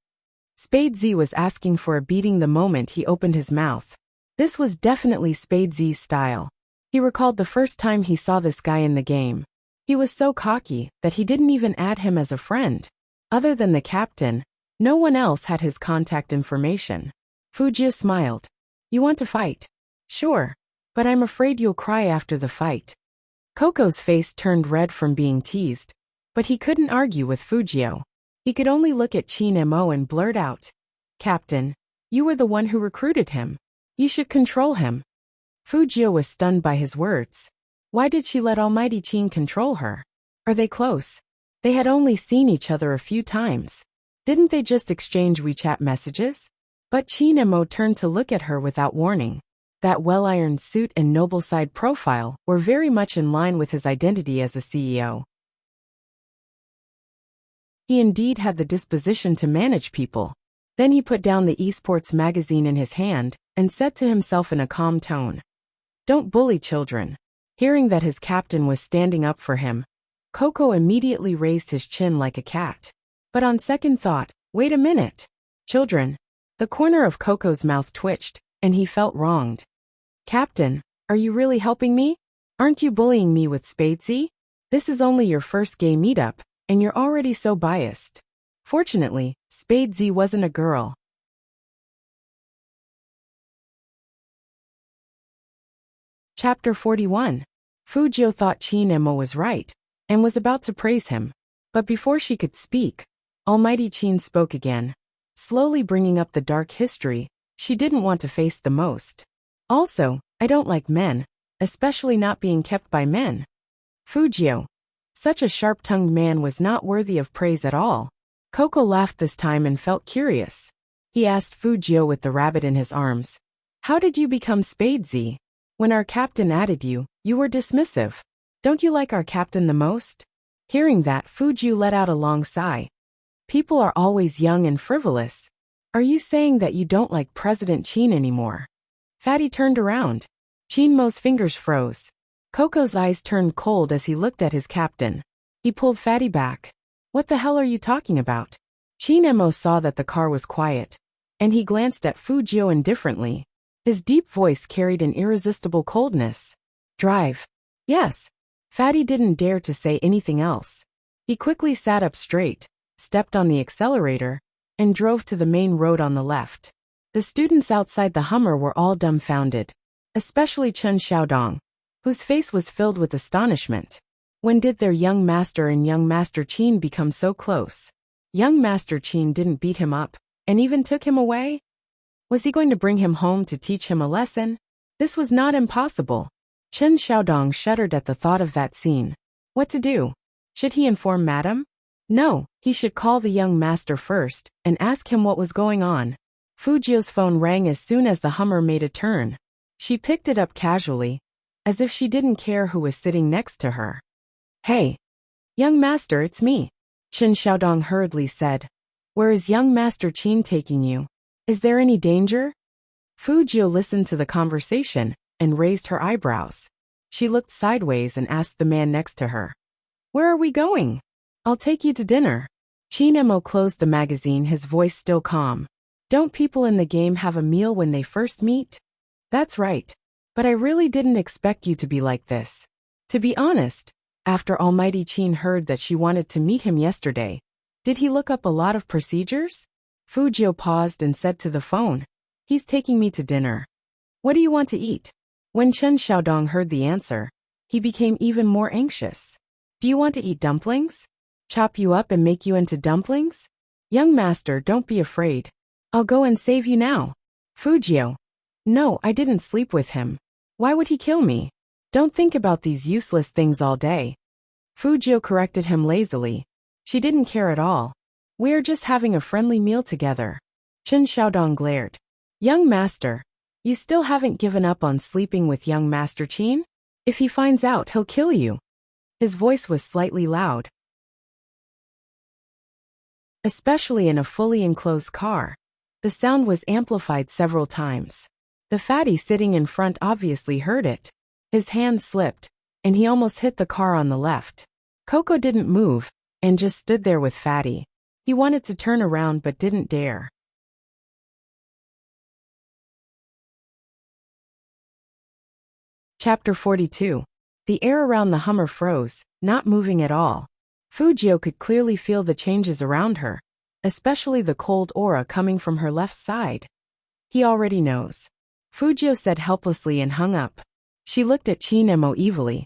[SPEAKER 1] Spadesy was asking for a beating the moment he opened his mouth. This was definitely Spadesy's style. He recalled the first time he saw this guy in the game. He was so cocky that he didn't even add him as a friend. Other than the captain, no one else had his contact information. Fujio smiled. You want to fight? Sure. But I'm afraid you'll cry after the fight. Coco's face turned red from being teased, but he couldn't argue with Fujio. He could only look at Chin Mo and blurt out, Captain, you were the one who recruited him. You should control him. Fujio was stunned by his words. Why did she let Almighty Chin control her? Are they close? They had only seen each other a few times. Didn't they just exchange WeChat messages? But Chin Mo turned to look at her without warning. That well-ironed suit and noble side profile were very much in line with his identity as a CEO. He indeed had the disposition to manage people. Then he put down the esports magazine in his hand and said to himself in a calm tone, Don't bully children. Hearing that his captain was standing up for him, Coco immediately raised his chin like a cat. But on second thought, wait a minute. Children. The corner of Coco's mouth twitched, and he felt wronged. Captain, are you really helping me? Aren't you bullying me with Spadesy? This is only your first gay meetup, and you're already so biased. Fortunately, Spadesy wasn't a girl. Chapter 41. Fujio thought Chin Mo was right, and was about to praise him. But before she could speak, Almighty Chin spoke again, slowly bringing up the dark history she didn't want to face the most. Also, I don't like men, especially not being kept by men. Fujio. Such a sharp-tongued man was not worthy of praise at all. Coco laughed this time and felt curious. He asked Fujio with the rabbit in his arms, How did you become Spadesy? When our captain added you, you were dismissive. Don't you like our captain the most? Hearing that, Fujio let out a long sigh. People are always young and frivolous. Are you saying that you don't like President Chin anymore? Fatty turned around. Chin Mo's fingers froze. Coco's eyes turned cold as he looked at his captain. He pulled Fatty back. What the hell are you talking about? Chin Mo saw that the car was quiet, and he glanced at Fujio indifferently. His deep voice carried an irresistible coldness. Drive. Yes. Fatty didn't dare to say anything else. He quickly sat up straight, stepped on the accelerator, and drove to the main road on the left. The students outside the Hummer were all dumbfounded, especially Chen Xiaodong, whose face was filled with astonishment. When did their young master and young Master Chin become so close? Young Master Chin didn't beat him up, and even took him away? Was he going to bring him home to teach him a lesson? This was not impossible. Chen Xiaodong shuddered at the thought of that scene. What to do? Should he inform Madam? No, he should call the young master first, and ask him what was going on. Fujio's phone rang as soon as the Hummer made a turn. She picked it up casually, as if she didn't care who was sitting next to her. Hey. Young master, it's me. Chen Xiaodong hurriedly said. Where is young Master Chin taking you? Is there any danger? Fujio listened to the conversation and raised her eyebrows. She looked sideways and asked the man next to her. Where are we going? I'll take you to dinner. Chin Mo closed the magazine, his voice still calm. Don't people in the game have a meal when they first meet? That's right. But I really didn't expect you to be like this. To be honest, after Almighty Chin heard that she wanted to meet him yesterday, did he look up a lot of procedures? Fujio paused and said to the phone, He's taking me to dinner. What do you want to eat? When Chen Xiaodong heard the answer, he became even more anxious. Do you want to eat dumplings? Chop you up and make you into dumplings? Young master, don't be afraid. I'll go and save you now. Fujio. No, I didn't sleep with him. Why would he kill me? Don't think about these useless things all day. Fujio corrected him lazily. She didn't care at all. We're just having a friendly meal together. Chen Xiaodong glared. Young master, you still haven't given up on sleeping with young Master Chin? If he finds out, he'll kill you. His voice was slightly loud. Especially in a fully enclosed car. The sound was amplified several times. The fatty sitting in front obviously heard it. His hand slipped, and he almost hit the car on the left. Coco didn't move, and just stood there with Fatty. He wanted to turn around but didn't dare. Chapter 42. The air around the Hummer froze, not moving at all. Fujio could clearly feel the changes around her, especially the cold aura coming from her left side. He already knows. Fujio said helplessly and hung up. She looked at Chinemo evilly.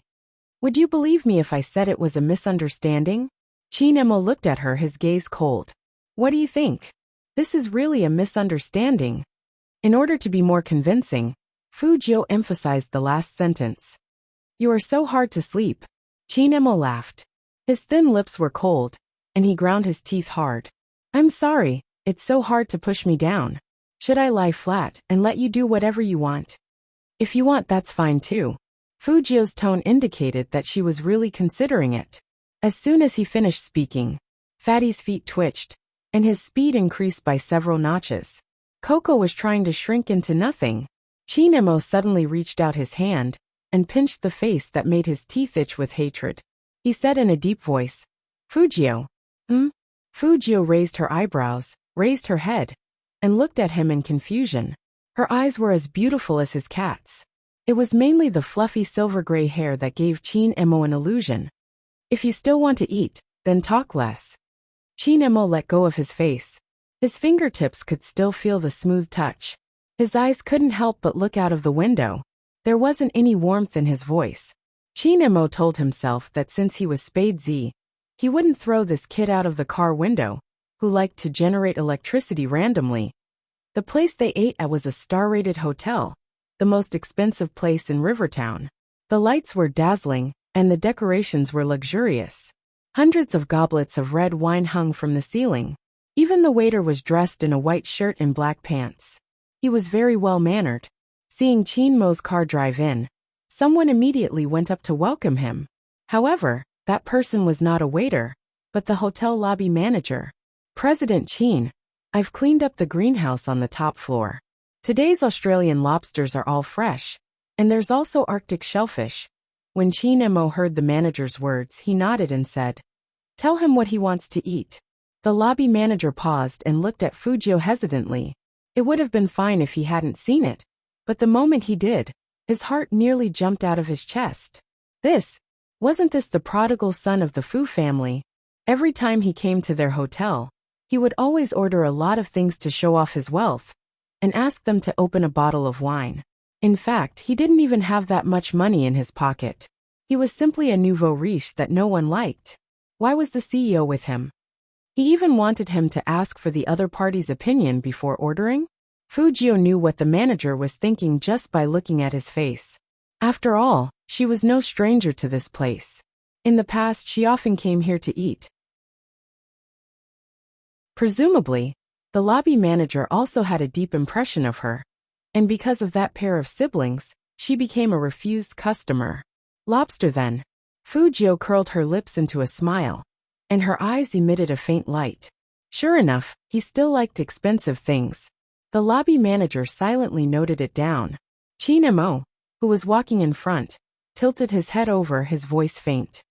[SPEAKER 1] Would you believe me if I said it was a misunderstanding? Chinemo looked at her, his gaze cold. What do you think? This is really a misunderstanding. In order to be more convincing, Fujio emphasized the last sentence. You are so hard to sleep. Chinemo laughed. His thin lips were cold, and he ground his teeth hard. I'm sorry, it's so hard to push me down. Should I lie flat and let you do whatever you want? If you want, that's fine too. Fujio's tone indicated that she was really considering it. As soon as he finished speaking, Fatty's feet twitched, and his speed increased by several notches. Coco was trying to shrink into nothing. Chinemo suddenly reached out his hand and pinched the face that made his teeth itch with hatred. He said in a deep voice, Fujio. Fujio raised her eyebrows, raised her head, and looked at him in confusion. Her eyes were as beautiful as his cat's. It was mainly the fluffy silver-gray hair that gave Chinemo an illusion. If you still want to eat, then talk less. Chinemo let go of his face. His fingertips could still feel the smooth touch. His eyes couldn't help but look out of the window. There wasn't any warmth in his voice. Chinemo told himself that since he was Spade Z, he wouldn't throw this kid out of the car window, who liked to generate electricity randomly. The place they ate at was a star-rated hotel, the most expensive place in Rivertown. The lights were dazzling, and the decorations were luxurious. Hundreds of goblets of red wine hung from the ceiling. Even the waiter was dressed in a white shirt and black pants. He was very well-mannered. Seeing Chinmo's car drive in, someone immediately went up to welcome him. However, that person was not a waiter, but the hotel lobby manager. President Chin, I've cleaned up the greenhouse on the top floor. Today's Australian lobsters are all fresh, and there's also Arctic shellfish. When Chinemo heard the manager's words, he nodded and said, Tell him what he wants to eat. The lobby manager paused and looked at Fujio hesitantly. It would have been fine if he hadn't seen it, but the moment he did, his heart nearly jumped out of his chest. Wasn't this the prodigal son of the Fu family? Every time he came to their hotel, he would always order a lot of things to show off his wealth, and ask them to open a bottle of wine. In fact, he didn't even have that much money in his pocket. He was simply a nouveau riche that no one liked. Why was the CEO with him? He even wanted him to ask for the other party's opinion before ordering? Fujio knew what the manager was thinking just by looking at his face. After all, she was no stranger to this place. In the past, she often came here to eat. Presumably, the lobby manager also had a deep impression of her, and because of that pair of siblings, she became a refused customer. Lobster then. Fujio curled her lips into a smile, and her eyes emitted a faint light. Sure enough, he still liked expensive things. The lobby manager silently noted it down. Chinemo, who was walking in front, tilted his head over, his voice faint.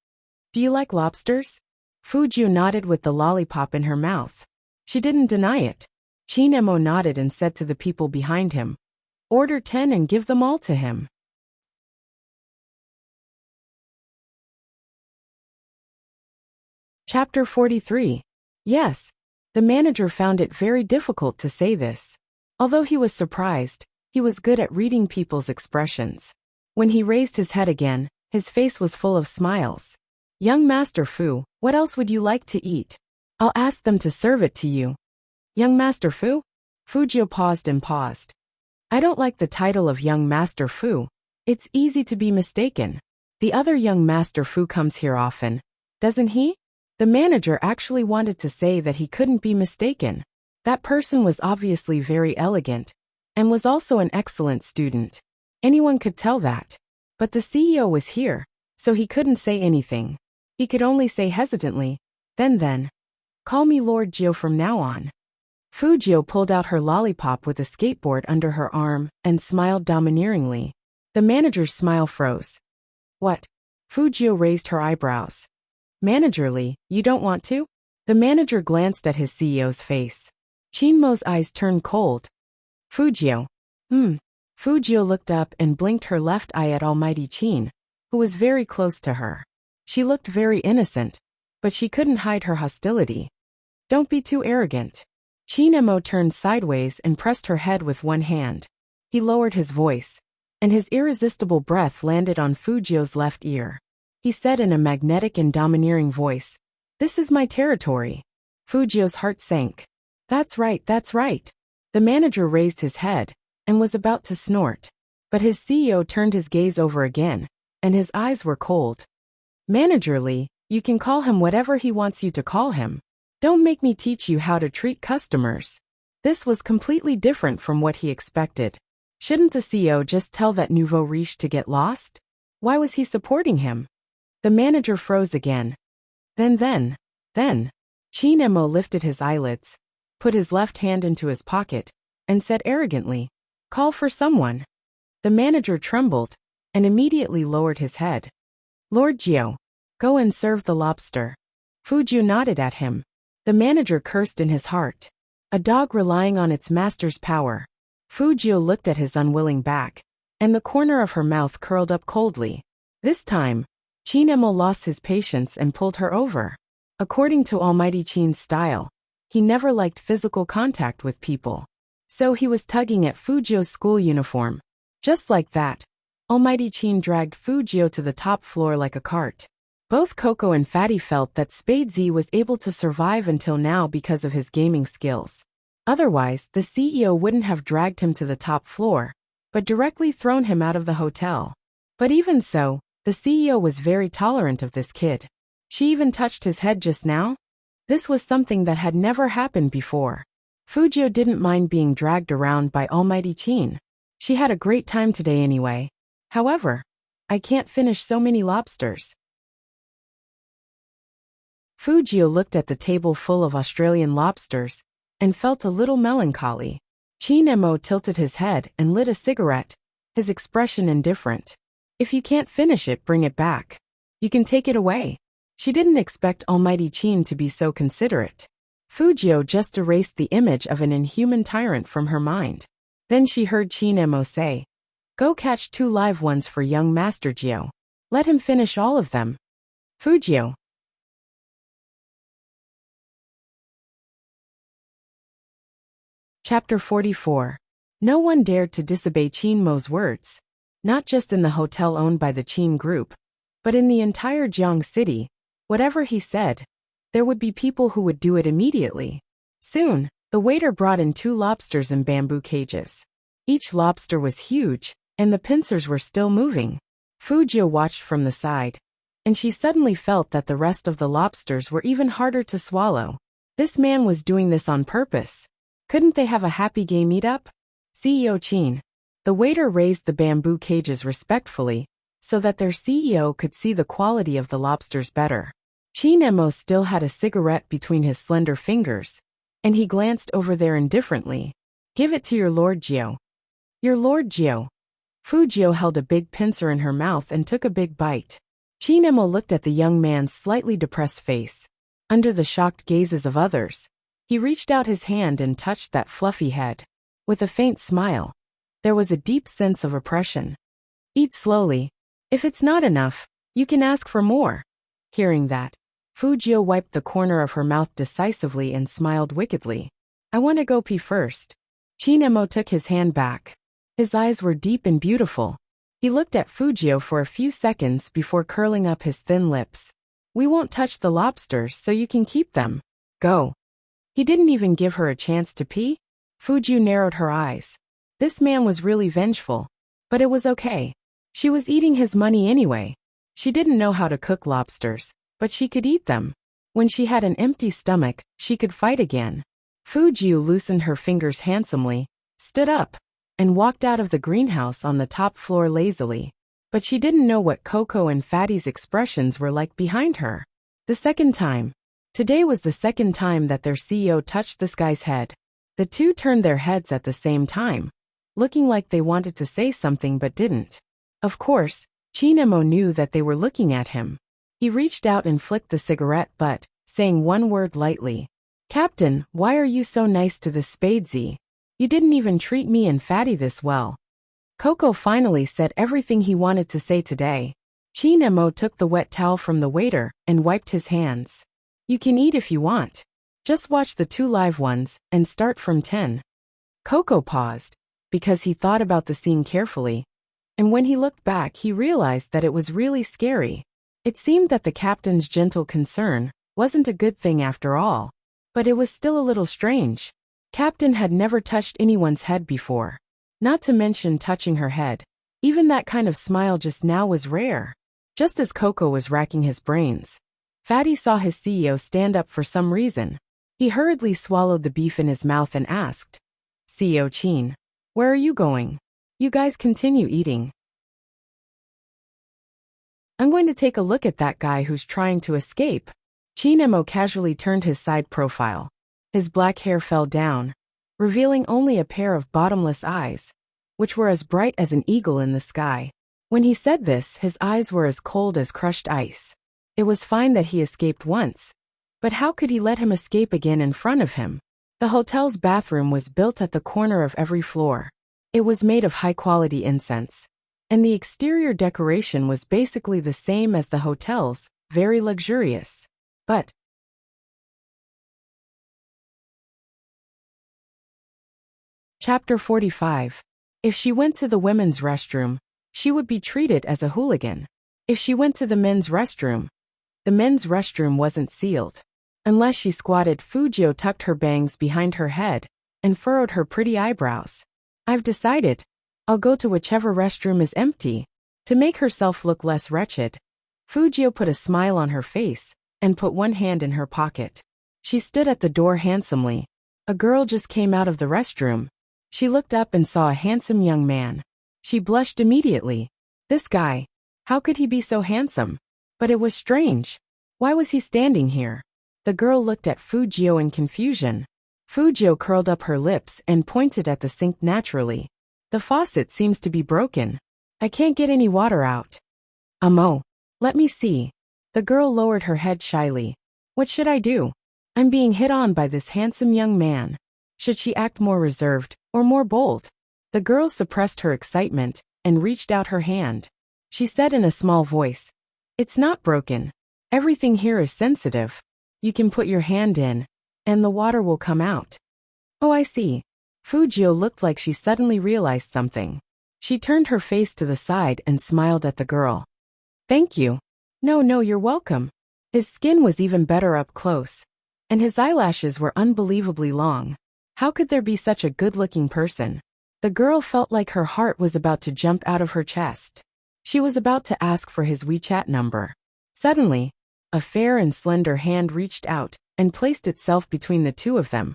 [SPEAKER 1] Do you like lobsters? Fujio nodded with the lollipop in her mouth. She didn't deny it. Chinemo nodded and said to the people behind him, Order 10 and give them all to him. Chapter 43. Yes. The manager found it very difficult to say this. Although he was surprised, he was good at reading people's expressions. When he raised his head again, his face was full of smiles. Young Master Fu, what else would you like to eat? I'll ask them to serve it to you. Young Master Fu? Fujio paused and paused. I don't like the title of Young Master Fu. It's easy to be mistaken. The other Young Master Fu comes here often, doesn't he? The manager actually wanted to say that he couldn't be mistaken. That person was obviously very elegant, and was also an excellent student. Anyone could tell that. But the CEO was here, so he couldn't say anything. He could only say hesitantly, then. Call me Lord Gio from now on. Fujio pulled out her lollipop with a skateboard under her arm and smiled domineeringly. The manager's smile froze. What? Fujio raised her eyebrows. Managerly, you don't want to? The manager glanced at his CEO's face. Chinmo's eyes turned cold. Fujio. Fujio looked up and blinked her left eye at Almighty Chin, who was very close to her. She looked very innocent, but she couldn't hide her hostility. Don't be too arrogant. Chinemo turned sideways and pressed her head with one hand. He lowered his voice, and his irresistible breath landed on Fujio's left ear. He said in a magnetic and domineering voice, "This is my territory." Fujio's heart sank. That's right, that's right. The manager raised his head and was about to snort. But his CEO turned his gaze over again, and his eyes were cold. Managerly, you can call him whatever he wants you to call him. Don't make me teach you how to treat customers. This was completely different from what he expected. Shouldn't the CEO just tell that nouveau riche to get lost? Why was he supporting him? The manager froze again. Then, Chinemo lifted his eyelids, put his left hand into his pocket, and said arrogantly, "Call for someone." The manager trembled and immediately lowered his head. "Lord Gio, go and serve the lobster." Fujio nodded at him. The manager cursed in his heart. A dog relying on its master's power. Fujio looked at his unwilling back, and the corner of her mouth curled up coldly. This time, Chinemo lost his patience and pulled her over. According to Almighty Chin's style, he never liked physical contact with people. So he was tugging at Fujio's school uniform. Just like that, Almighty Chin dragged Fujio to the top floor like a cart. Both Coco and Fatty felt that Spade Z was able to survive until now because of his gaming skills. Otherwise, the CEO wouldn't have dragged him to the top floor, but directly thrown him out of the hotel. But even so, the CEO was very tolerant of this kid. She even touched his head just now. This was something that had never happened before. Fujio didn't mind being dragged around by Almighty Chin. She had a great time today anyway. However, I can't finish so many lobsters. Fujio looked at the table full of Australian lobsters and felt a little melancholy. Chinemo tilted his head and lit a cigarette, his expression indifferent. If you can't finish it, bring it back. You can take it away. She didn't expect Almighty Chin to be so considerate. Fujio just erased the image of an inhuman tyrant from her mind. Then she heard Chinemo say, "Go catch 2 live ones for young Master Gio. Let him finish all of them." Fujio. Chapter 44. No one dared to disobey Chinmo's words. Not just in the hotel owned by the Chin Group, but in the entire Jiang City. Whatever he said, there would be people who would do it immediately. Soon, the waiter brought in 2 lobsters in bamboo cages. Each lobster was huge, and the pincers were still moving. Fujio watched from the side, and she suddenly felt that the rest of the lobsters were even harder to swallow. This man was doing this on purpose. Couldn't they have a happy gay meetup? CEO Chin. The waiter raised the bamboo cages respectfully, so that their CEO could see the quality of the lobsters better. Chinemo still had a cigarette between his slender fingers, and he glanced over there indifferently. "Give it to your Lord Gio." "Your Lord Gio." Fujio held a big pincer in her mouth and took a big bite. Chinemo looked at the young man's slightly depressed face. Under the shocked gazes of others, he reached out his hand and touched that fluffy head. With a faint smile, there was a deep sense of oppression. "Eat slowly. If it's not enough, you can ask for more." Hearing that, Fujio wiped the corner of her mouth decisively and smiled wickedly. "I want to go pee first." Chinemo took his hand back. His eyes were deep and beautiful. He looked at Fujio for a few seconds before curling up his thin lips. "We won't touch the lobsters, so you can keep them. Go." He didn't even give her a chance to pee. Fujio narrowed her eyes. This man was really vengeful. But it was okay. She was eating his money anyway. She didn't know how to cook lobsters, but she could eat them. When she had an empty stomach, she could fight again. Fujio loosened her fingers handsomely, stood up, and walked out of the greenhouse on the top floor lazily. But she didn't know what Coco and Fatty's expressions were like behind her. The second time. Today was the second time that their CEO touched this guy's head. The two turned their heads at the same time, looking like they wanted to say something but didn't. Of course, Chinemo knew that they were looking at him. He reached out and flicked the cigarette butt, saying one word lightly. "Captain, why are you so nice to this Spade Z? You didn't even treat me and Fatty this well." Coco finally said everything he wanted to say today. Chin Mo took the wet towel from the waiter and wiped his hands. You can eat if you want. Just watch the 2 live ones and start from 10. Coco paused, because he thought about the scene carefully, and when he looked back he realized that it was really scary. It seemed that the captain's gentle concern wasn't a good thing after all. But it was still a little strange. Captain had never touched anyone's head before. Not to mention touching her head. Even that kind of smile just now was rare. Just as Coco was racking his brains, Fatty saw his CEO stand up for some reason. He hurriedly swallowed the beef in his mouth and asked, CEO Chin, where are you going? You guys continue eating. I'm going to take a look at that guy who's trying to escape. Chin Mo casually turned his side profile. His black hair fell down, revealing only a pair of bottomless eyes, which were as bright as an eagle in the sky. When he said this, his eyes were as cold as crushed ice. It was fine that he escaped once, but how could he let him escape again in front of him? The hotel's bathroom was built at the corner of every floor. It was made of high-quality incense, and the exterior decoration was basically the same as the hotel's, very luxurious. But Chapter 45. If she went to the women's restroom, she would be treated as a hooligan. If she went to the men's restroom, the men's restroom wasn't sealed. Unless she squatted, Fujio tucked her bangs behind her head and furrowed her pretty eyebrows. I've decided. I'll go to whichever restroom is empty. To make herself look less wretched, Fujio put a smile on her face and put one hand in her pocket. She stood at the door handsomely. A girl just came out of the restroom. She looked up and saw a handsome young man. She blushed immediately. This guy. How could he be so handsome? But it was strange. Why was he standing here? The girl looked at Fujio in confusion. Fujio curled up her lips and pointed at the sink naturally. The faucet seems to be broken. I can't get any water out. Amo. Let me see. The girl lowered her head shyly. What should I do? I'm being hit on by this handsome young man. Should she act more reserved or more bold? The girl suppressed her excitement and reached out her hand. She said in a small voice, It's not broken. Everything here is sensitive. You can put your hand in, and the water will come out. Oh, I see. Fujio looked like she suddenly realized something. She turned her face to the side and smiled at the girl. Thank you. No, you're welcome. His skin was even better up close, and his eyelashes were unbelievably long. How could there be such a good-looking person? The girl felt like her heart was about to jump out of her chest. She was about to ask for his WeChat number. Suddenly, a fair and slender hand reached out and placed itself between the two of them,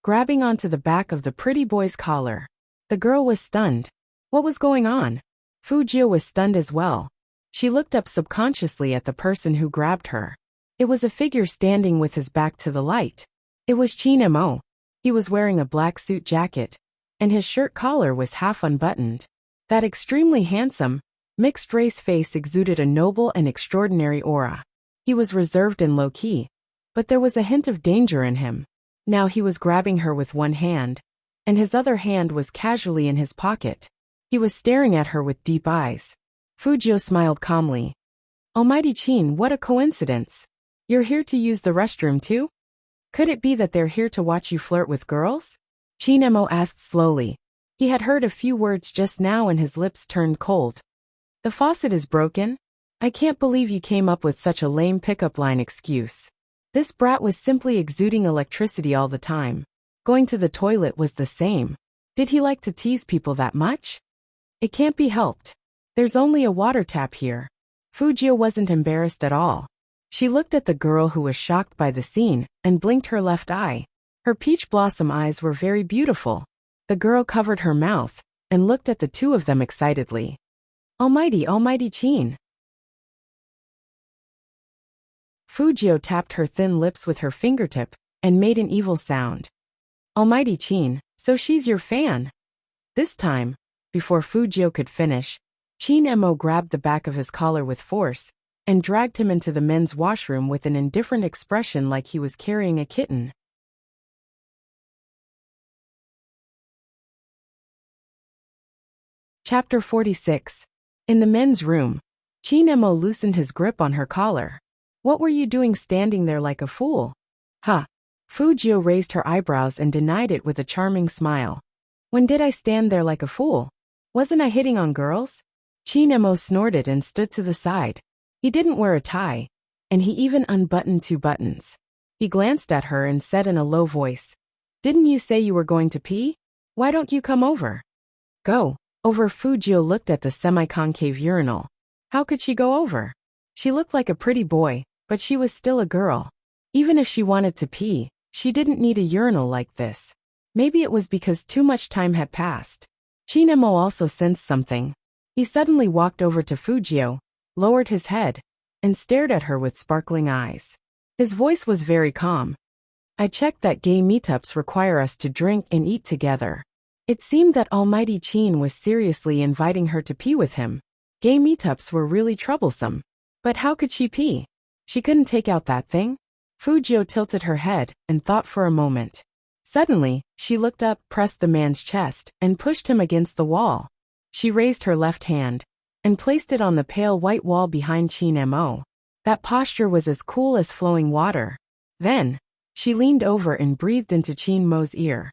[SPEAKER 1] grabbing onto the back of the pretty boy's collar. The girl was stunned. What was going on? Fujio was stunned as well. She looked up subconsciously at the person who grabbed her. It was a figure standing with his back to the light. It was Chin Mo. He was wearing a black suit jacket, and his shirt collar was half unbuttoned. That extremely handsome, mixed-race face exuded a noble and extraordinary aura. He was reserved and low-key, but there was a hint of danger in him. Now he was grabbing her with one hand, and his other hand was casually in his pocket. He was staring at her with deep eyes. Fujio smiled calmly. Almighty Chin, what a coincidence. You're here to use the restroom too? Could it be that they're here to watch you flirt with girls? Chin Mo asked slowly. He had heard a few words just now and his lips turned cold. The faucet is broken? I can't believe you came up with such a lame pickup line excuse. This brat was simply exuding electricity all the time. Going to the toilet was the same. Did he like to tease people that much? It can't be helped. There's only a water tap here. Fujio wasn't embarrassed at all. She looked at the girl who was shocked by the scene and blinked her left eye. Her peach blossom eyes were very beautiful. The girl covered her mouth and looked at the two of them excitedly. Almighty Chin. Fujio tapped her thin lips with her fingertip and made an evil sound. Almighty Chin, so she's your fan. This time, before Fujio could finish, Chin Mo grabbed the back of his collar with force and dragged him into the men's washroom with an indifferent expression like he was carrying a kitten. Chapter 46. In the men's room, Chinemo loosened his grip on her collar. What were you doing standing there like a fool? Huh. Fujio raised her eyebrows and denied it with a charming smile. When did I stand there like a fool? Wasn't I hitting on girls? Chinemo snorted and stood to the side. He didn't wear a tie, and he even unbuttoned 2 buttons. He glanced at her and said in a low voice, "Didn't you say you were going to pee? Why don't you come over?" Go over. Fujio looked at the semi-concave urinal. How could she go over? She looked like a pretty boy, but she was still a girl. Even if she wanted to pee, she didn't need a urinal like this. Maybe it was because too much time had passed. Chinemo also sensed something. He suddenly walked over to Fujio, lowered his head, and stared at her with sparkling eyes. His voice was very calm. I checked that gay meetups require us to drink and eat together. It seemed that Almighty Chin was seriously inviting her to pee with him. Gay meetups were really troublesome. But how could she pee? She couldn't take out that thing? Fujio tilted her head and thought for a moment. Suddenly, she looked up, pressed the man's chest, and pushed him against the wall. She raised her left hand and placed it on the pale white wall behind Chinemo. That posture was as cool as flowing water. Then, she leaned over and breathed into Chinmo's ear.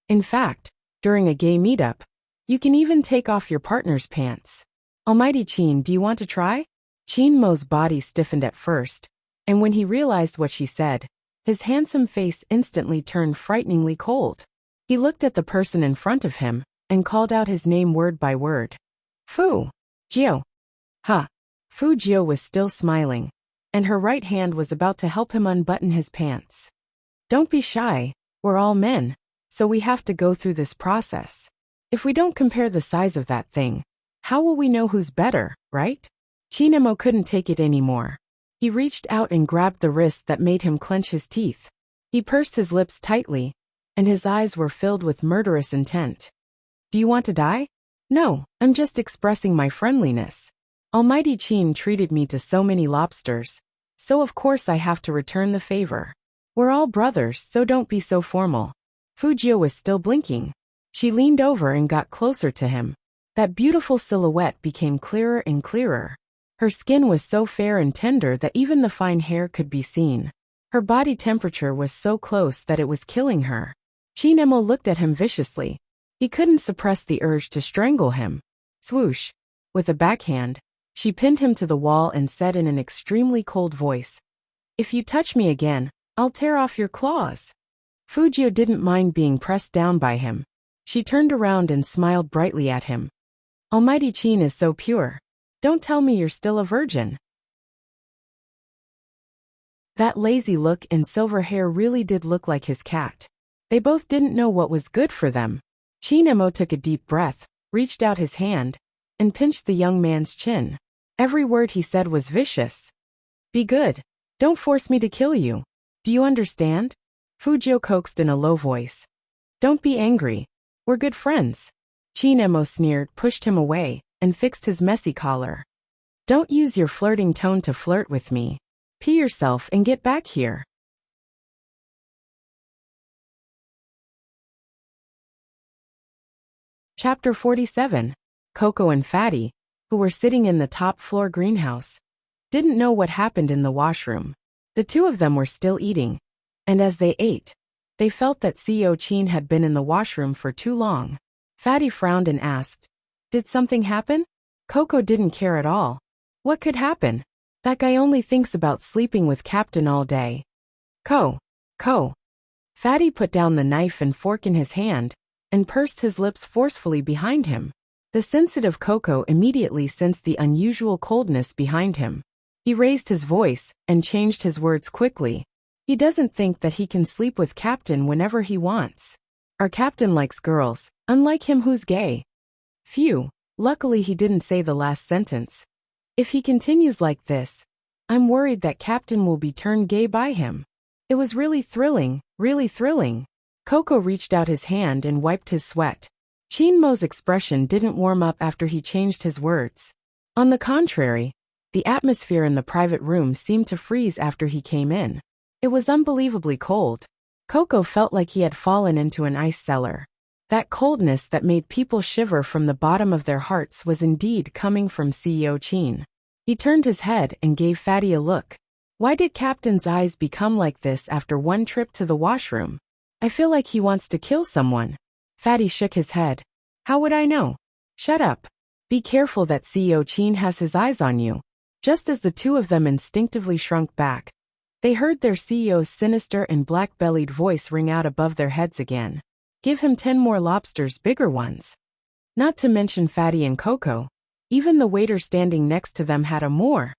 [SPEAKER 1] In fact, during a gay meetup, you can even take off your partner's pants. Almighty Chin, do you want to try? Chinmo's body stiffened at first, and when he realized what she said, his handsome face instantly turned frighteningly cold. He looked at the person in front of him and called out his name word by word. Fu-Jio. Ha. Fu-Jio was still smiling, and her right hand was about to help him unbutton his pants. Don't be shy, we're all men, so we have to go through this process. If we don't compare the size of that thing, how will we know who's better, right? Chinemo couldn't take it anymore. He reached out and grabbed the wrist that made him clench his teeth. He pursed his lips tightly, and his eyes were filled with murderous intent. Do you want to die? No, I'm just expressing my friendliness. Almighty Chin treated me to so many lobsters, so of course I have to return the favor. We're all brothers, so don't be so formal. Fujio was still blinking. She leaned over and got closer to him. That beautiful silhouette became clearer and clearer. Her skin was so fair and tender that even the fine hair could be seen. Her body temperature was so close that it was killing her. Chinemo looked at him viciously. He couldn't suppress the urge to strangle him. Swoosh. With a backhand, she pinned him to the wall and said in an extremely cold voice, "If you touch me again, I'll tear off your claws." Fujio didn't mind being pressed down by him. She turned around and smiled brightly at him. Almighty Chin is so pure. Don't tell me you're still a virgin. That lazy look and silver hair really did look like his cat. They both didn't know what was good for them. Chinemo took a deep breath, reached out his hand, and pinched the young man's chin. Every word he said was vicious. Be good. Don't force me to kill you. Do you understand? Fujio coaxed in a low voice. Don't be angry. We're good friends. Chinemo sneered, pushed him away, and fixed his messy collar. Don't use your flirting tone to flirt with me. Pee yourself and get back here. Chapter 47. Coco and Fatty, who were sitting in the top floor greenhouse, didn't know what happened in the washroom. The two of them were still eating, and as they ate, they felt that CEO Chin had been in the washroom for too long. Fatty frowned and asked, Did something happen? Coco didn't care at all. What could happen? That guy only thinks about sleeping with Captain all day. Co. Fatty put down the knife and fork in his hand, and pursed his lips forcefully behind him. The sensitive Coco immediately sensed the unusual coldness behind him. He raised his voice and changed his words quickly. He doesn't think that he can sleep with Captain whenever he wants. Our Captain likes girls, unlike him who's gay. Phew, luckily he didn't say the last sentence. If he continues like this, I'm worried that Captain will be turned gay by him. It was really thrilling, really thrilling. Coco reached out his hand and wiped his sweat. Chinmo's expression didn't warm up after he changed his words. On the contrary, the atmosphere in the private room seemed to freeze after he came in. It was unbelievably cold. Coco felt like he had fallen into an ice cellar. That coldness that made people shiver from the bottom of their hearts was indeed coming from CEO Chin. He turned his head and gave Fatty a look. Why did Captain's eyes become like this after one trip to the washroom? I feel like he wants to kill someone. Fatty shook his head. How would I know? Shut up. Be careful that CEO Chin has his eyes on you. Just as the two of them instinctively shrunk back, they heard their CEO's sinister and black-bellied voice ring out above their heads again. Give him 10 more lobsters, bigger ones. Not to mention Fatty and Coco. Even the waiter standing next to them had a more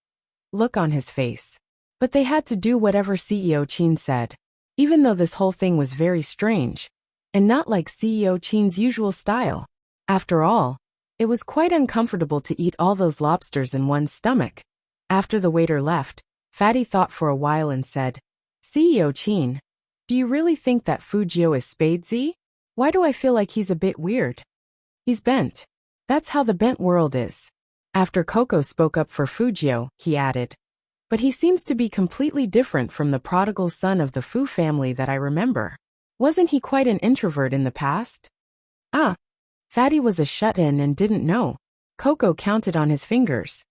[SPEAKER 1] look on his face. But they had to do whatever CEO Chin said, even though this whole thing was very strange, and not like CEO Chin's usual style. After all, it was quite uncomfortable to eat all those lobsters in one's stomach. After the waiter left, Fatty thought for a while and said, CEO Chin, do you really think that Fujio is Spadesy? Why do I feel like he's a bit weird? He's bent. That's how the bent world is. After Coco spoke up for Fujio, he added, but he seems to be completely different from the prodigal son of the Fu family that I remember. Wasn't he quite an introvert in the past? Ah. Fatty was a shut-in and didn't know. Coco counted on his fingers.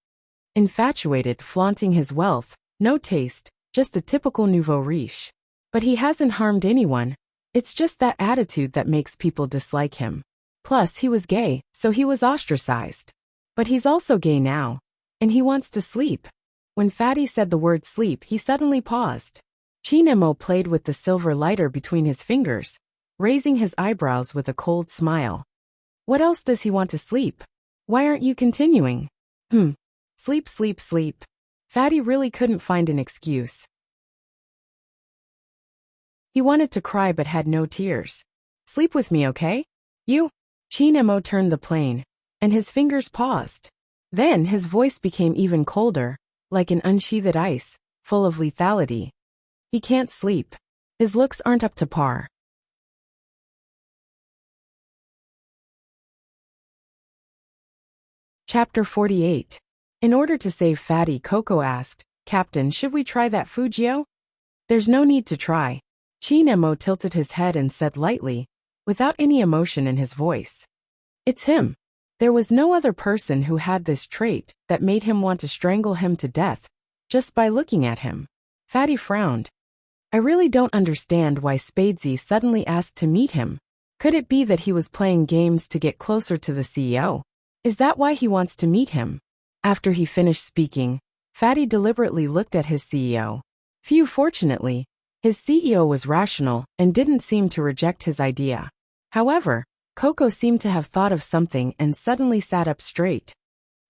[SPEAKER 1] Infatuated, flaunting his wealth, no taste, just a typical nouveau riche. But he hasn't harmed anyone. It's just that attitude that makes people dislike him. Plus, he was gay, so he was ostracized. But he's also gay now. And he wants to sleep. When Fatty said the word sleep, he suddenly paused. Chinemo played with the silver lighter between his fingers, raising his eyebrows with a cold smile. What else does he want to sleep? Why aren't you continuing? Sleep, sleep, sleep. Fatty really couldn't find an excuse. He wanted to cry but had no tears. Sleep with me, okay? You? Chinemo turned the plane, and his fingers paused. Then his voice became even colder, like an unsheathed ice, full of lethality. He can't sleep. His looks aren't up to par. Chapter 48. In order to save Fatty, Coco asked, Captain, should we try that Fujio? There's no need to try. Chinemo tilted his head and said lightly, without any emotion in his voice. It's him. There was no other person who had this trait that made him want to strangle him to death, just by looking at him. Fatty frowned. I really don't understand why Spadesy suddenly asked to meet him. Could it be that he was playing games to get closer to the CEO? Is that why he wants to meet him? After he finished speaking, Fatty deliberately looked at his CEO. Fortunately, his CEO was rational and didn't seem to reject his idea. However, Coco seemed to have thought of something and suddenly sat up straight.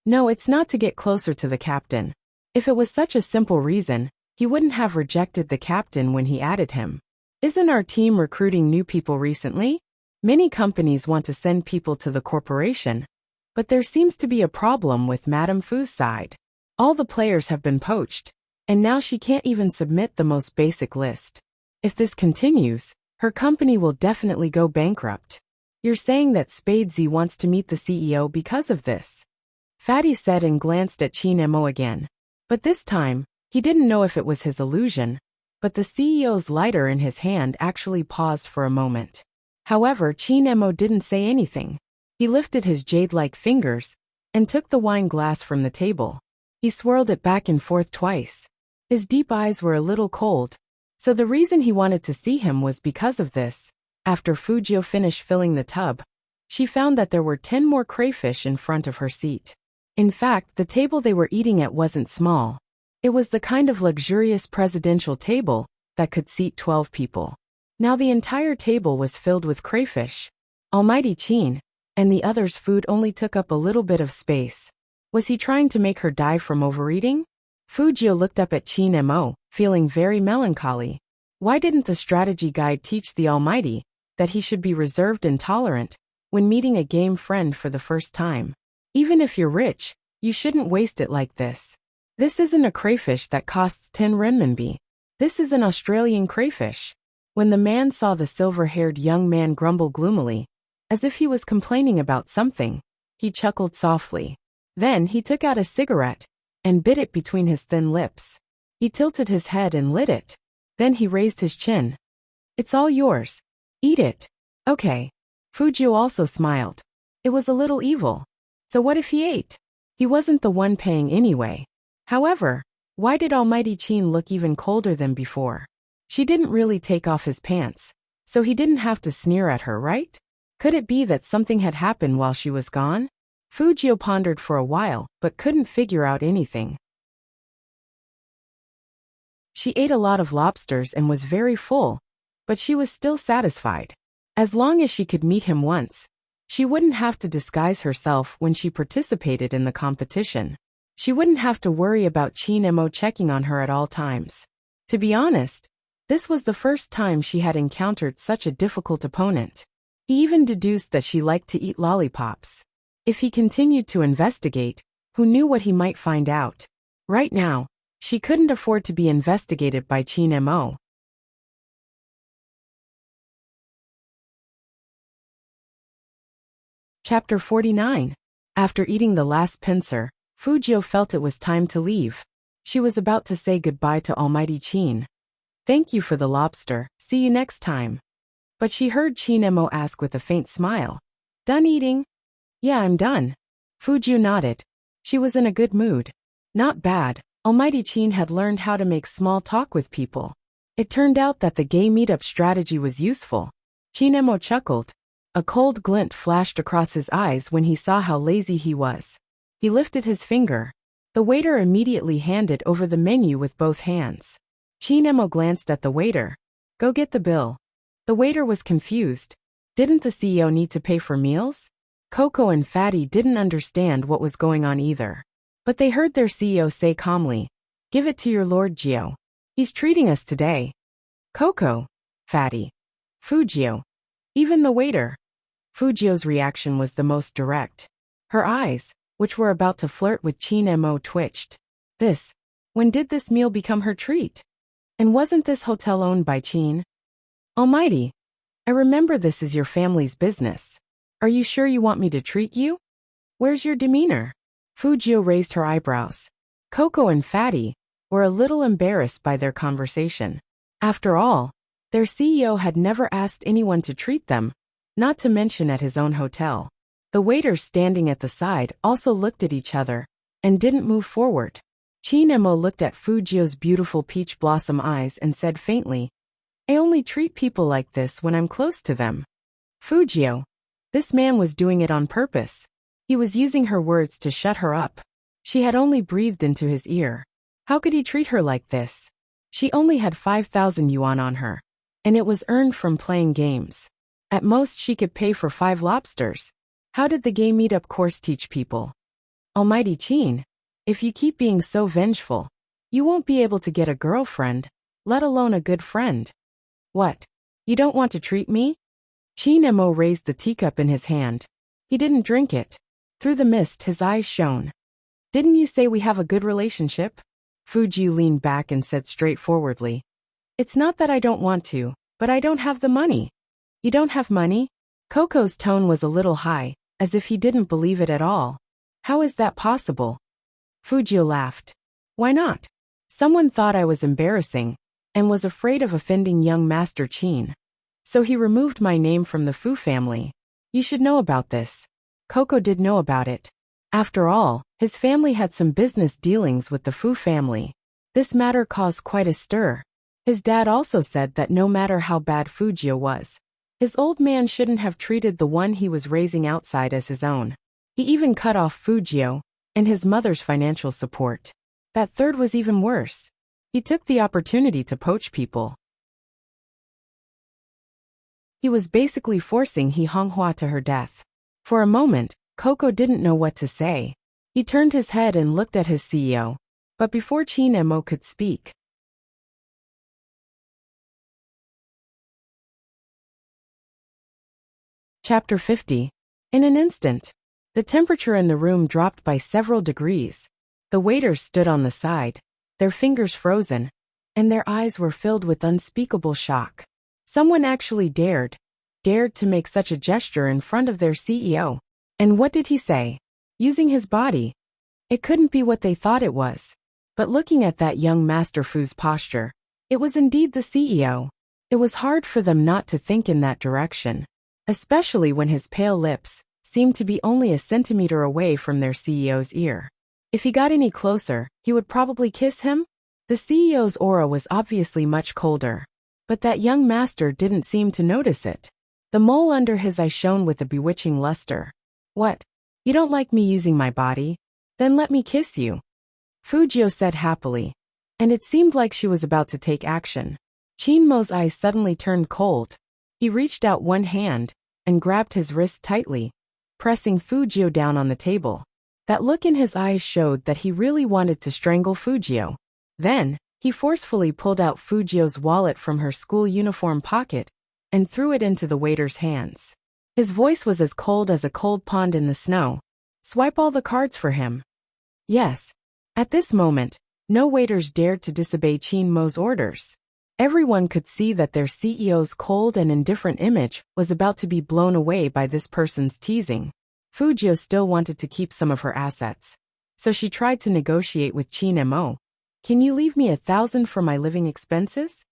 [SPEAKER 1] No, it's not to get closer to the captain. If it was such a simple reason, he wouldn't have rejected the captain when he added him. Isn't our team recruiting new people recently? Many companies want to send people to the corporation. But there seems to be a problem with Madame Fu's side. All the players have been poached, and now she can't even submit the most basic list. If this continues, her company will definitely go bankrupt. You're saying that Spadesy wants to meet the CEO because of this? Fatty said and glanced at Chinemo again. But this time, he didn't know if it was his illusion, but the CEO's lighter in his hand actually paused for a moment. However, Chinemo didn't say anything. He lifted his jade-like fingers and took the wine glass from the table. He swirled it back and forth twice. His deep eyes were a little cold, so the reason he wanted to see him was because of this. After Fujio finished filling the tub, she found that there were 10 more crayfish in front of her seat. In fact, the table they were eating at wasn't small. It was the kind of luxurious presidential table that could seat 12 people. Now the entire table was filled with crayfish. Almighty Chin. And the other's food only took up a little bit of space. Was he trying to make her die from overeating? Fujio looked up at Chinemo, feeling very melancholy. Why didn't the strategy guide teach the Almighty that he should be reserved and tolerant when meeting a game friend for the first time? Even if you're rich, you shouldn't waste it like this. This isn't a crayfish that costs 10 renminbi. This is an Australian crayfish. When the man saw the silver-haired young man grumble gloomily, as if he was complaining about something, he chuckled softly. Then he took out a cigarette and bit it between his thin lips. He tilted his head and lit it. Then he raised his chin. It's all yours. Eat it. Okay. Fujio also smiled. It was a little evil. So what if he ate? He wasn't the one paying anyway. However, why did Almighty Chin look even colder than before? She didn't really take off his pants, so he didn't have to sneer at her, right? Could it be that something had happened while she was gone? Fujio pondered for a while, but couldn't figure out anything. She ate a lot of lobsters and was very full, but she was still satisfied. As long as she could meet him once, she wouldn't have to disguise herself when she participated in the competition. She wouldn't have to worry about Chin Mo checking on her at all times. To be honest, this was the first time she had encountered such a difficult opponent. He even deduced that she liked to eat lollipops. If he continued to investigate, who knew what he might find out? Right now, she couldn't afford to be investigated by Chin Mo. Chapter 49. After eating the last pincer, Fujio felt it was time to leave. She was about to say goodbye to Almighty Chin. Thank you for the lobster, see you next time. But she heard Chin Mo ask with a faint smile. Done eating? Yeah, I'm done. Fujio nodded. She was in a good mood. Not bad, Almighty Chin had learned how to make small talk with people. It turned out that the gay meetup strategy was useful. Chin Mo chuckled. A cold glint flashed across his eyes when he saw how lazy he was. He lifted his finger. The waiter immediately handed over the menu with both hands. Chin Mo glanced at the waiter. Go get the bill. The waiter was confused. Didn't the CEO need to pay for meals? Coco and Fatty didn't understand what was going on either. But they heard their CEO say calmly, Give it to your Lord Gio. He's treating us today. Coco, Fatty, Fujio, even the waiter. Fujio's reaction was the most direct. Her eyes, which were about to flirt with Chin Mo, twitched. When did this meal become her treat? And wasn't this hotel owned by Chin? Almighty, I remember this is your family's business. Are you sure you want me to treat you? Where's your demeanor? Fujio raised her eyebrows. Coco and Fatty were a little embarrassed by their conversation. After all, their CEO had never asked anyone to treat them, not to mention at his own hotel. The waiters standing at the side also looked at each other and didn't move forward. Chin Mo looked at Fujio's beautiful peach blossom eyes and said faintly, I only treat people like this when I'm close to them. Fujio. This man was doing it on purpose. He was using her words to shut her up. She had only breathed into his ear. How could he treat her like this? She only had 5,000 yuan on her, and it was earned from playing games. At most she could pay for 5 lobsters. How did the gay meetup course teach people? Almighty Chin, if you keep being so vengeful, you won't be able to get a girlfriend, let alone a good friend. What? You don't want to treat me? Chin Mo raised the teacup in his hand. He didn't drink it. Through the mist his eyes shone. Didn't you say we have a good relationship? Fuji leaned back and said straightforwardly. It's not that I don't want to, but I don't have the money. You don't have money? Coco's tone was a little high, as if he didn't believe it at all. How is that possible? Fujio laughed. Why not? Someone thought I was embarrassing, and was afraid of offending young Master Chin. So he removed my name from the Fu family. You should know about this. Coco did know about it. After all, his family had some business dealings with the Fu family. This matter caused quite a stir. His dad also said that no matter how bad Fujio was, his old man shouldn't have treated the one he was raising outside as his own. He even cut off Fujio and his mother's financial support. That third was even worse. He took the opportunity to poach people. He was basically forcing He Honghua to her death. For a moment, Coco didn't know what to say. He turned his head and looked at his CEO. But before Chin Mo could speak, Chapter 50. In an instant, the temperature in the room dropped by several degrees. The waiters stood on the side, their fingers frozen, and their eyes were filled with unspeakable shock. Someone actually dared to make such a gesture in front of their CEO. And what did he say? Using his body. It couldn't be what they thought it was. But looking at that young Master Fu's posture, it was indeed the CEO. It was hard for them not to think in that direction. especially when his pale lips seemed to be only a centimeter away from their CEO's ear. If he got any closer, he would probably kiss him? The CEO's aura was obviously much colder, but that young master didn't seem to notice it. The mole under his eye shone with a bewitching luster. What? You don't like me using my body? Then let me kiss you, Fujio said happily, and it seemed like she was about to take action. Chinmo's eyes suddenly turned cold. He reached out one hand and grabbed his wrist tightly, pressing Fujio down on the table. That look in his eyes showed that he really wanted to strangle Fujio. Then, he forcefully pulled out Fujio's wallet from her school uniform pocket and threw it into the waiter's hands. His voice was as cold as a cold pond in the snow. Swipe all the cards for him. Yes. At this moment, no waiters dared to disobey Chinmo's orders. Everyone could see that their CEO's cold and indifferent image was about to be blown away by this person's teasing. Fujio still wanted to keep some of her assets, so she tried to negotiate with Chinmo. Can you leave me 1,000 for my living expenses?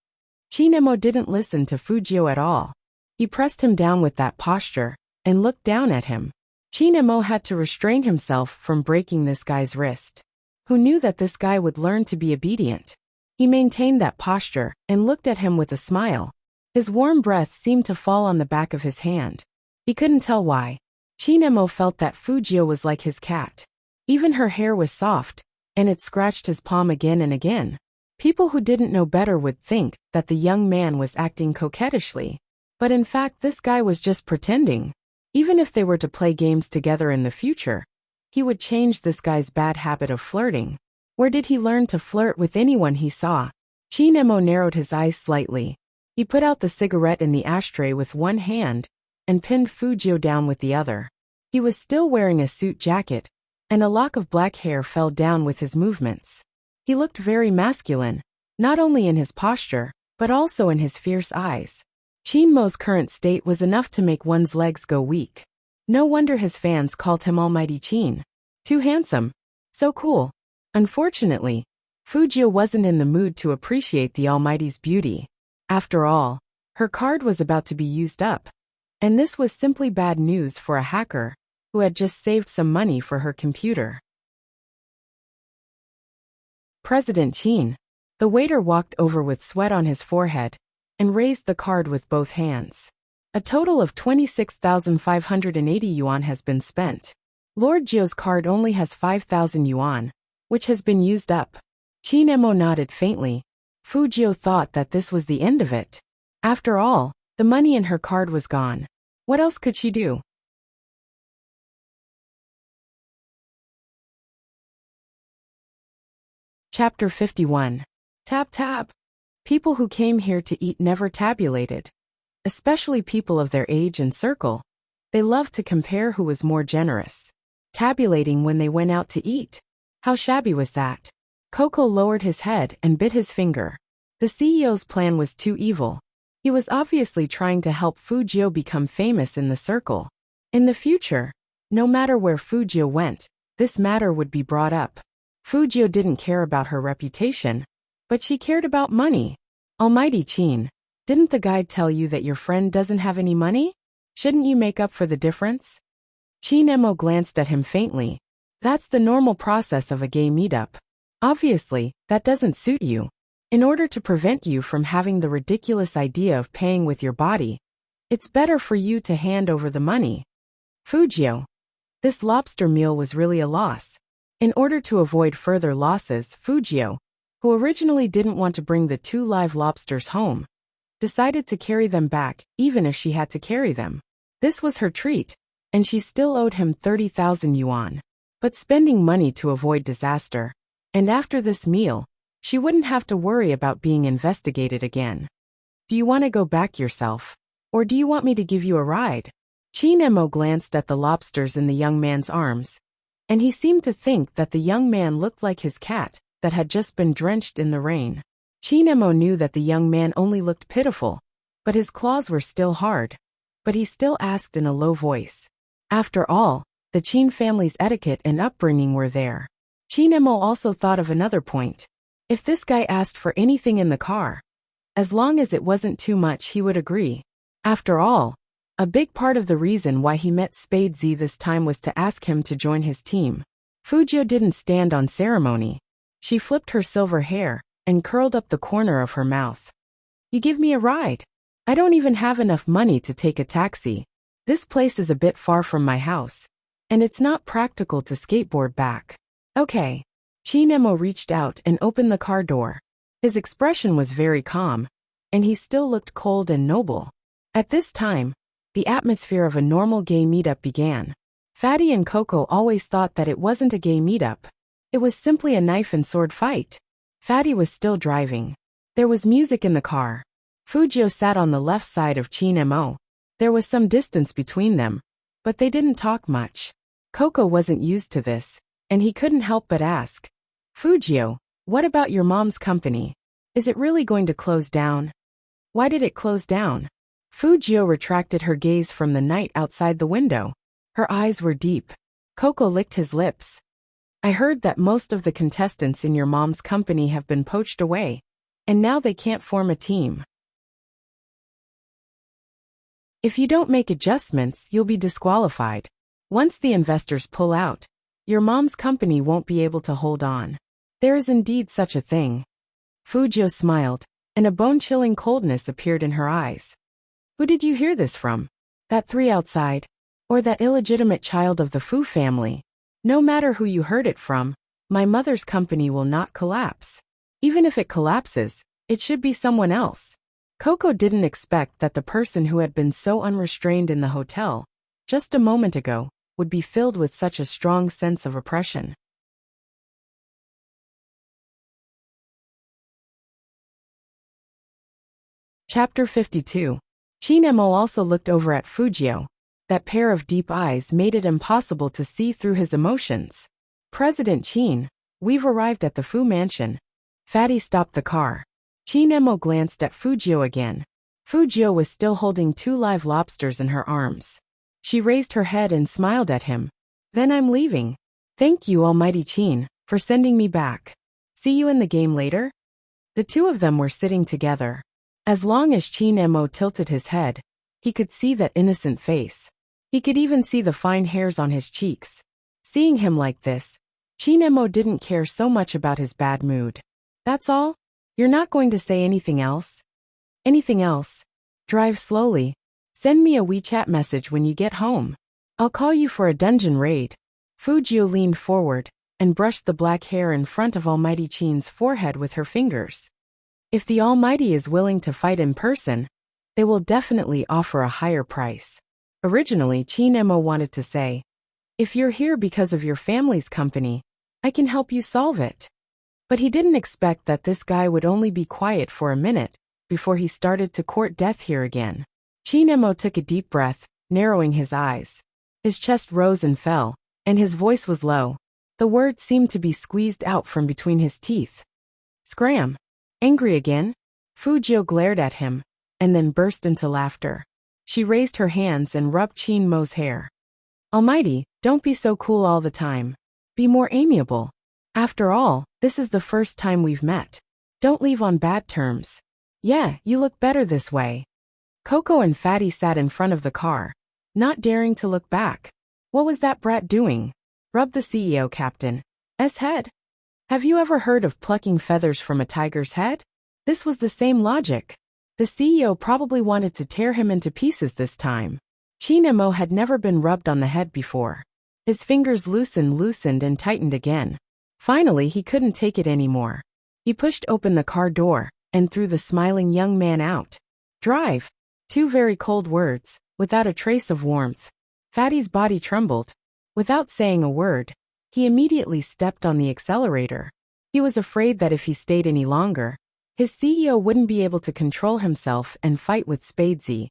[SPEAKER 1] Chinmo didn't listen to Fujio at all. He pressed him down with that posture and looked down at him. Chinmo had to restrain himself from breaking this guy's wrist. Who knew that this guy would learn to be obedient? He maintained that posture and looked at him with a smile. His warm breath seemed to fall on the back of his hand. He couldn't tell why. Chinmo felt that Fujio was like his cat. Even her hair was soft, and it scratched his palm again and again. People who didn't know better would think that the young man was acting coquettishly. But in fact, this guy was just pretending. Even if they were to play games together in the future, he would change this guy's bad habit of flirting. Where did he learn to flirt with anyone he saw? Chinmo narrowed his eyes slightly. He put out the cigarette in the ashtray with one hand and pinned Fujio down with the other. He was still wearing a suit jacket, and a lock of black hair fell down with his movements. He looked very masculine, not only in his posture, but also in his fierce eyes. Chinmo's current state was enough to make one's legs go weak. No wonder his fans called him Almighty Chin. Too handsome. So cool. Unfortunately, Fujio wasn't in the mood to appreciate the Almighty's beauty. After all, her card was about to be used up. And this was simply bad news for a hacker who had just saved some money for her computer. President Chin. The waiter walked over with sweat on his forehead and raised the card with both hands. A total of 26,580 yuan has been spent. Lord Jio's card only has 5,000 yuan, which has been used up. Chinmo nodded faintly. Fujio thought that this was the end of it. After all, the money in her card was gone. What else could she do? Chapter 51. Tab tab. People who came here to eat never tabulated. Especially people of their age and circle. They loved to compare who was more generous. Tabulating when they went out to eat. How shabby was that? Coco lowered his head and bit his finger. The CEO's plan was too evil. He was obviously trying to help Fujio become famous in the circle. In the future, no matter where Fujio went, this matter would be brought up. Fujio didn't care about her reputation, but she cared about money. Almighty Chin, didn't the guide tell you that your friend doesn't have any money? Shouldn't you make up for the difference? Chinmo glanced at him faintly. That's the normal process of a gay meetup. Obviously, that doesn't suit you. In order to prevent you from having the ridiculous idea of paying with your body, it's better for you to hand over the money. Fujio. This lobster meal was really a loss. In order to avoid further losses, Fujio, who originally didn't want to bring the 2 live lobsters home, decided to carry them back, even if she had to carry them. This was her treat, and she still owed him 30,000 yuan. But spending money to avoid disaster, and after this meal, she wouldn't have to worry about being investigated again. Do you want to go back yourself? Or do you want me to give you a ride? Chinmo glanced at the lobsters in the young man's arms, and he seemed to think that the young man looked like his cat that had just been drenched in the rain. Chinmo knew that the young man only looked pitiful, but his claws were still hard. But he still asked in a low voice. After all, the Chin family's etiquette and upbringing were there. Chinmo also thought of another point. If this guy asked for anything in the car, as long as it wasn't too much, he would agree. After all, A big part of the reason why he met Spade Z this time was to ask him to join his team. Fujio didn't stand on ceremony. She flipped her silver hair and curled up the corner of her mouth. You give me a ride? I don't even have enough money to take a taxi. This place is a bit far from my house, and it's not practical to skateboard back. Okay. Chinemo reached out and opened the car door. His expression was very calm, and he still looked cold and noble. At this time, the atmosphere of a normal gay meetup began. Fatty and Coco always thought that it wasn't a gay meetup. It was simply a knife and sword fight. Fatty was still driving. There was music in the car. Fujio sat on the left side of Chinemo. There was some distance between them, but they didn't talk much. Coco wasn't used to this, and he couldn't help but ask, Fujio, what about your mom's company? Is it really going to close down? Why did it close down? Fujio retracted her gaze from the night outside the window. Her eyes were deep. Coco licked his lips. I heard that most of the contestants in your mom's company have been poached away, and now they can't form a team. If you don't make adjustments, you'll be disqualified. Once the investors pull out, your mom's company won't be able to hold on. There is indeed such a thing. Fujio smiled, and a bone-chilling coldness appeared in her eyes. Who did you hear this from? That three outside? Or that illegitimate child of the Fu family? No matter who you heard it from, my mother's company will not collapse. Even if it collapses, it should be someone else. Coco didn't expect that the person who had been so unrestrained in the hotel, just a moment ago, would be filled with such a strong sense of oppression. Chapter 52. Chinemo also looked over at Fujio. That pair of deep eyes made it impossible to see through his emotions. President Chin, we've arrived at the Fu mansion. Fatty stopped the car. Chinemo glanced at Fujio again. Fujio was still holding 2 live lobsters in her arms. She raised her head and smiled at him. Then I'm leaving. Thank you, Almighty Chin, for sending me back. See you in the game later? The two of them were sitting together. As long as Chinemo tilted his head, he could see that innocent face. He could even see the fine hairs on his cheeks. Seeing him like this, Chinemo didn't care so much about his bad mood. That's all? You're not going to say anything else? Anything else? Drive slowly. Send me a WeChat message when you get home. I'll call you for a dungeon raid. Fujio leaned forward and brushed the black hair in front of Almighty Chin's forehead with her fingers. If the Almighty is willing to fight in person, they will definitely offer a higher price. Originally, Chinemo wanted to say, if you're here because of your family's company, I can help you solve it. But he didn't expect that this guy would only be quiet for a minute before he started to court death here again. Chinemo took a deep breath, narrowing his eyes. His chest rose and fell, and his voice was low. The words seemed to be squeezed out from between his teeth. Scram! Angry again? Fujio glared at him, and then burst into laughter. She raised her hands and rubbed Chinmo's hair. Almighty, don't be so cool all the time. Be more amiable. After all, this is the first time we've met. Don't leave on bad terms. Yeah, you look better this way. Coco and Fatty sat in front of the car, not daring to look back. What was that brat doing? Rub the CEO captain's head. Have you ever heard of plucking feathers from a tiger's head? This was the same logic. The CEO probably wanted to tear him into pieces this time. Chinemo had never been rubbed on the head before. His fingers loosened and tightened again. Finally, he couldn't take it anymore. He pushed open the car door and threw the smiling young man out. Drive. 2 very cold words, without a trace of warmth. Fatty's body trembled. Without saying a word, he immediately stepped on the accelerator. He was afraid that if he stayed any longer, his CEO wouldn't be able to control himself and fight with Spadesy.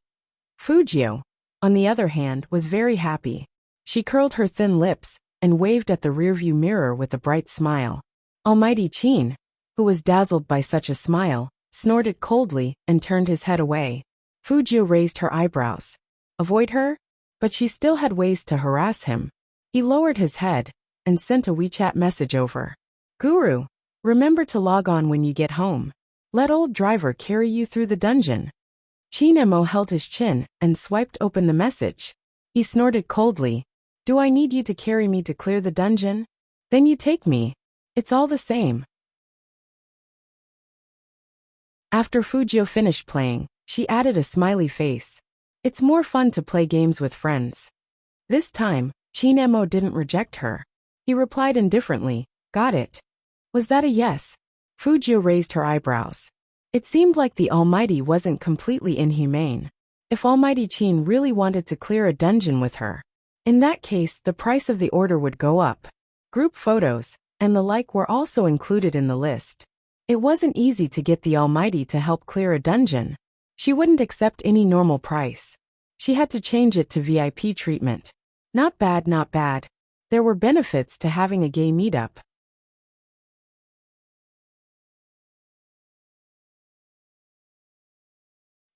[SPEAKER 1] Fujio, on the other hand, was very happy. She curled her thin lips and waved at the rearview mirror with a bright smile. Almighty Chin, who was dazzled by such a smile, snorted coldly and turned his head away. Fujio raised her eyebrows. Avoid her? But she still had ways to harass him. He lowered his head and sent a WeChat message over. Guru, remember to log on when you get home. Let old driver carry you through the dungeon. Chin-emo held his chin and swiped open the message. He snorted coldly. Do I need you to carry me to clear the dungeon? Then you take me. It's all the same. After Fujio finished playing, she added a smiley face. It's more fun to play games with friends. This time, Chin-emo didn't reject her. He replied indifferently, got it. Was that a yes? Fujio raised her eyebrows. It seemed like the Almighty wasn't completely inhumane. If Almighty Chin really wanted to clear a dungeon with her, in that case the price of the order would go up. Group photos, and the like were also included in the list. It wasn't easy to get the Almighty to help clear a dungeon. She wouldn't accept any normal price. She had to change it to VIP treatment. Not bad, not bad. There were benefits to having a gay meetup.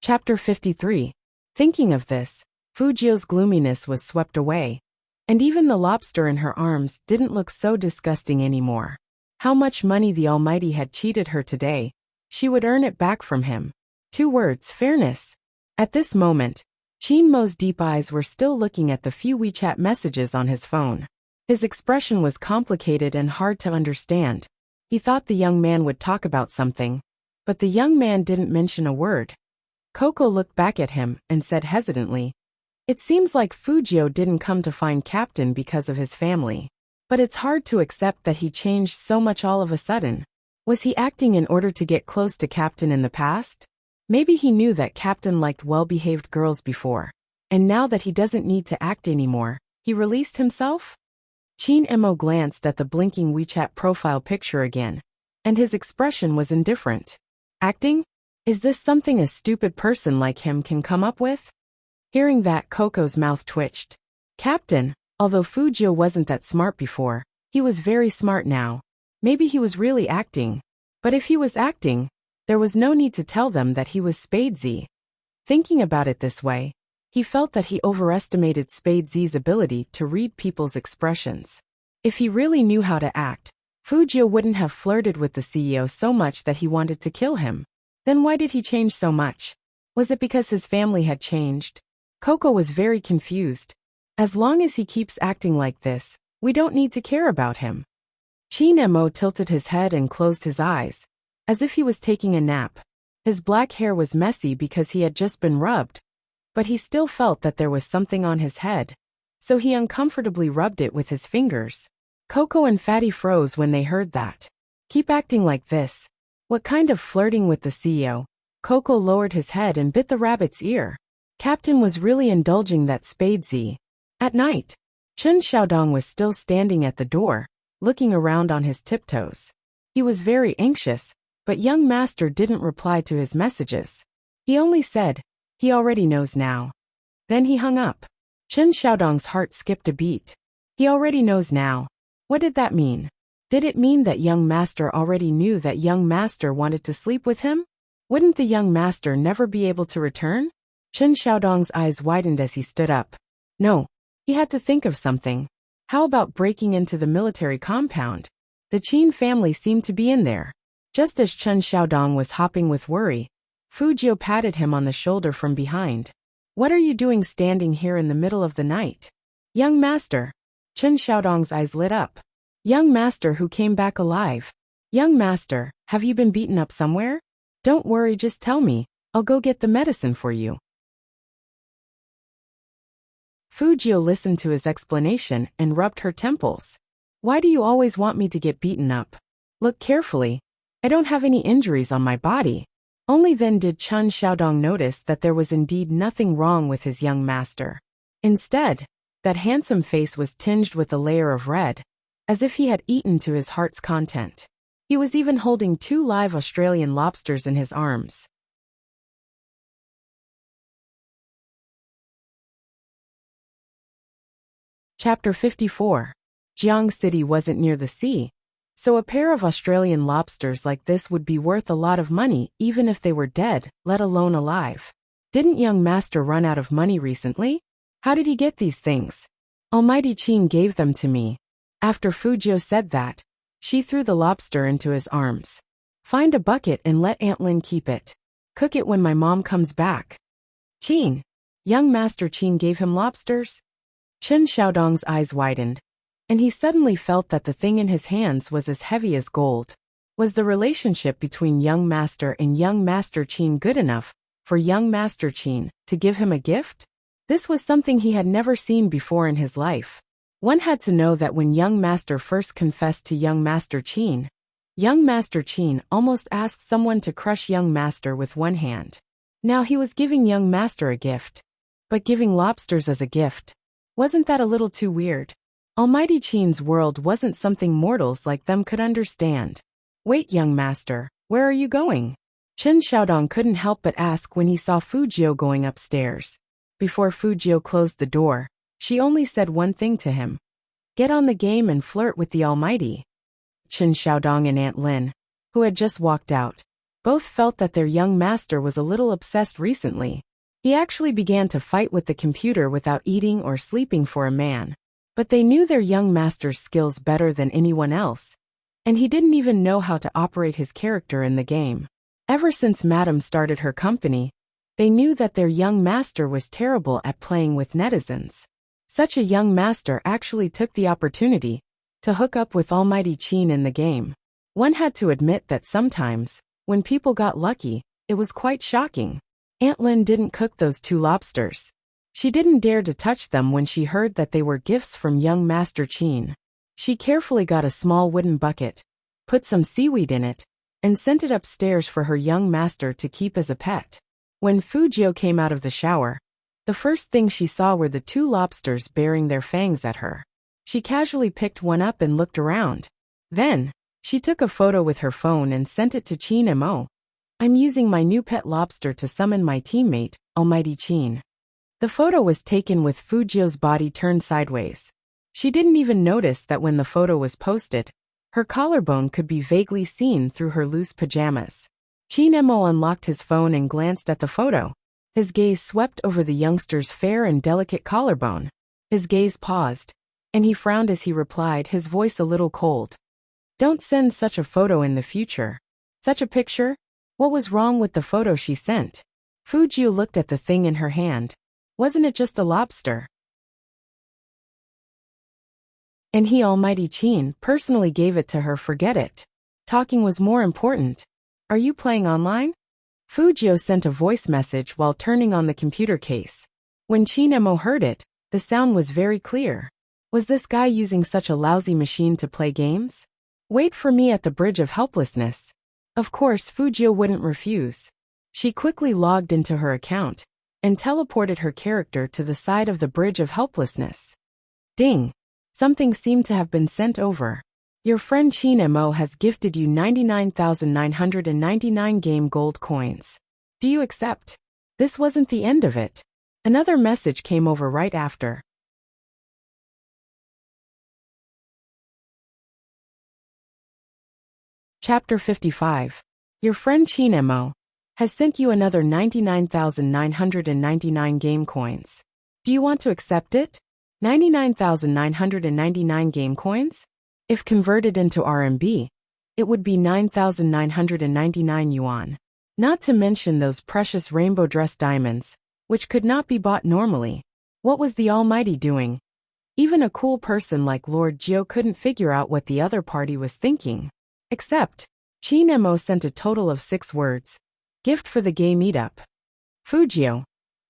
[SPEAKER 1] Chapter 53. Thinking of this, Fujio's gloominess was swept away, and even the lobster in her arms didn't look so disgusting anymore. How much money the Almighty had cheated her today. She would earn it back from him. 2 words, fairness. At this moment, Chin-mo's deep eyes were still looking at the few WeChat messages on his phone. His expression was complicated and hard to understand. He thought the young man would talk about something, but the young man didn't mention a word. Coco looked back at him and said hesitantly, it seems like Fujio didn't come to find Captain because of his family. But it's hard to accept that he changed so much all of a sudden. Was he acting in order to get close to Captain in the past? Maybe he knew that Captain liked well-behaved girls before, and now that he doesn't need to act anymore, he released himself? Chin-emo glanced at the blinking WeChat profile picture again, and his expression was indifferent. Acting? Is this something a stupid person like him can come up with? Hearing that, Coco's mouth twitched. Captain, although Fujio wasn't that smart before, he was very smart now. Maybe he was really acting. But if he was acting, there was no need to tell them that he was Spadesy. Thinking about it this way, he felt that he overestimated Spadesy's ability to read people's expressions. If he really knew how to act, Fujio wouldn't have flirted with the CEO so much that he wanted to kill him. Then why did he change so much? Was it because his family had changed? Coco was very confused. As long as he keeps acting like this, we don't need to care about him. Chin-emo tilted his head and closed his eyes, as if he was taking a nap. His black hair was messy because he had just been rubbed, but he still felt that there was something on his head, so he uncomfortably rubbed it with his fingers. Coco and Fatty froze when they heard that. Keep acting like this. What kind of flirting with the CEO? Coco lowered his head and bit the rabbit's ear. Captain was really indulging that Spadesy. At night, Chen Xiaodong was still standing at the door, looking around on his tiptoes. He was very anxious, but young master didn't reply to his messages. He only said, he already knows now. Then he hung up. Chen Xiaodong's heart skipped a beat. He already knows now. What did that mean? Did it mean that young master already knew that young master wanted to sleep with him? Wouldn't the young master never be able to return? Chen Xiaodong's eyes widened as he stood up. No. He had to think of something. How about breaking into the military compound? The Qin family seemed to be in there. Just as Chen Xiaodong was hopping with worry, Fujio patted him on the shoulder from behind. What are you doing standing here in the middle of the night? Young master. Chen Xiaodong's eyes lit up. Young master who came back alive. Young master, have you been beaten up somewhere? Don't worry, just tell me. I'll go get the medicine for you. Fujio listened to his explanation and rubbed her temples. Why do you always want me to get beaten up? Look carefully. I don't have any injuries on my body. Only then did Chen Xiaodong notice that there was indeed nothing wrong with his young master. Instead, that handsome face was tinged with a layer of red, as if he had eaten to his heart's content. He was even holding 2 live Australian lobsters in his arms. Chapter 54. Jiang City wasn't near the sea, so a pair of Australian lobsters like this would be worth a lot of money even if they were dead, let alone alive. Didn't young master run out of money recently? How did he get these things? Almighty Qin gave them to me. After Fujio said that, she threw the lobster into his arms. Find a bucket and let Aunt Lin keep it. Cook it when my mom comes back. Qin. Young Master Qin gave him lobsters? Chen Xiaodong's eyes widened, and he suddenly felt that the thing in his hands was as heavy as gold. Was the relationship between young Master and young Master Qin good enough for young Master Qin to give him a gift? This was something he had never seen before in his life. One had to know that when young Master first confessed to young Master Qin almost asked someone to crush young Master with one hand. Now he was giving young Master a gift. But giving lobsters as a gift, wasn't that a little too weird? Almighty Qin's world wasn't something mortals like them could understand. Wait, young Master, where are you going? Chen Xiaodong couldn't help but ask when he saw Fujio going upstairs. Before Fujio closed the door, she only said one thing to him. Get on the game and flirt with the Almighty. Chen Xiaodong and Aunt Lin, who had just walked out, both felt that their young master was a little obsessed recently. He actually began to fight with the computer without eating or sleeping for a man. But they knew their young master's skills better than anyone else. And he didn't even know how to operate his character in the game. Ever since Madame started her company, they knew that their young master was terrible at playing with netizens. Such a young master actually took the opportunity to hook up with Almighty Qin in the game. One had to admit that sometimes, when people got lucky, it was quite shocking. Aunt Lin didn't cook those 2 lobsters. She didn't dare to touch them when she heard that they were gifts from young Master Qin. She carefully got a small wooden bucket, put some seaweed in it, and sent it upstairs for her young master to keep as a pet. When Fujio came out of the shower, the first thing she saw were the 2 lobsters baring their fangs at her. She casually picked one up and looked around. Then, she took a photo with her phone and sent it to Qin Mo. I'm using my new pet lobster to summon my teammate, Almighty Qin. The photo was taken with Fujio's body turned sideways. She didn't even notice that when the photo was posted, her collarbone could be vaguely seen through her loose pajamas. Qin Mo unlocked his phone and glanced at the photo. His gaze swept over the youngster's fair and delicate collarbone. His gaze paused, and he frowned as he replied, his voice a little cold. Don't send such a photo in the future. Such a picture? What was wrong with the photo she sent? Fujio looked at the thing in her hand. Wasn't it just a lobster? And he, Almighty Qin, personally gave it to her. Forget it. Talking was more important. Are you playing online? Fujio sent a voice message while turning on the computer case. When Qin Mo heard it, the sound was very clear. Was this guy using such a lousy machine to play games? Wait for me at the Bridge of Helplessness. Of course, Fujio wouldn't refuse. She quickly logged into her account and teleported her character to the side of the Bridge of Helplessness. Ding! Something seemed to have been sent over. Your friend Qin Mo has gifted you 99,999 game gold coins. Do you accept? This wasn't the end of it. Another message came over right after. Chapter 55. Your friend Qin Mo has sent you another 99,999 game coins. Do you want to accept it? 99,999 game coins? If converted into RMB, it would be 9,999 yuan. Not to mention those precious rainbow dress diamonds, which could not be bought normally. What was the Almighty doing? Even a cool person like Lord Jiu couldn't figure out what the other party was thinking. Except, Qin Mo sent a total of 6 words. Gift for the gay meetup. Fujio.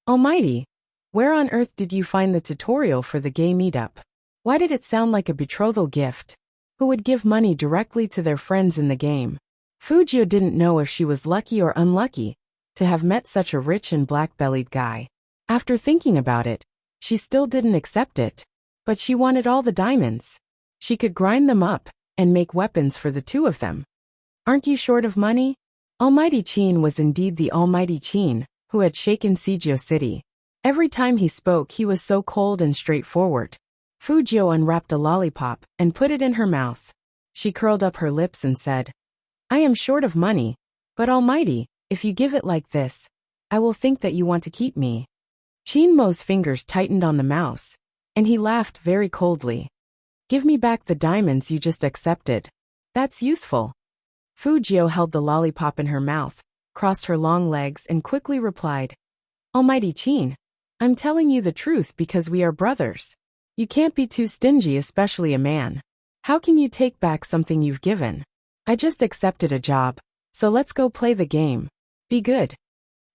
[SPEAKER 1] Almighty. Where on earth did you find the tutorial for the gay meetup? Why did it sound like a betrothal gift? Who would give money directly to their friends in the game? Fujio didn't know if she was lucky or unlucky to have met such a rich and black-bellied guy. After thinking about it, she still didn't accept it. But she wanted all the diamonds. She could grind them up and make weapons for the 2 of them. Aren't you short of money? Almighty Qin was indeed the Almighty Qin who had shaken Sijio City. Every time he spoke, he was so cold and straightforward. Fujio unwrapped a lollipop and put it in her mouth. She curled up her lips and said, I am short of money, but Almighty, if you give it like this, I will think that you want to keep me. Qin Mo's fingers tightened on the mouse, and he laughed very coldly. Give me back the diamonds you just accepted. That's useful. Fujio held the lollipop in her mouth, crossed her long legs and quickly replied, Almighty Qin, I'm telling you the truth because we are brothers. You can't be too stingy, especially a man. How can you take back something you've given? I just accepted a job, so let's go play the game. Be good.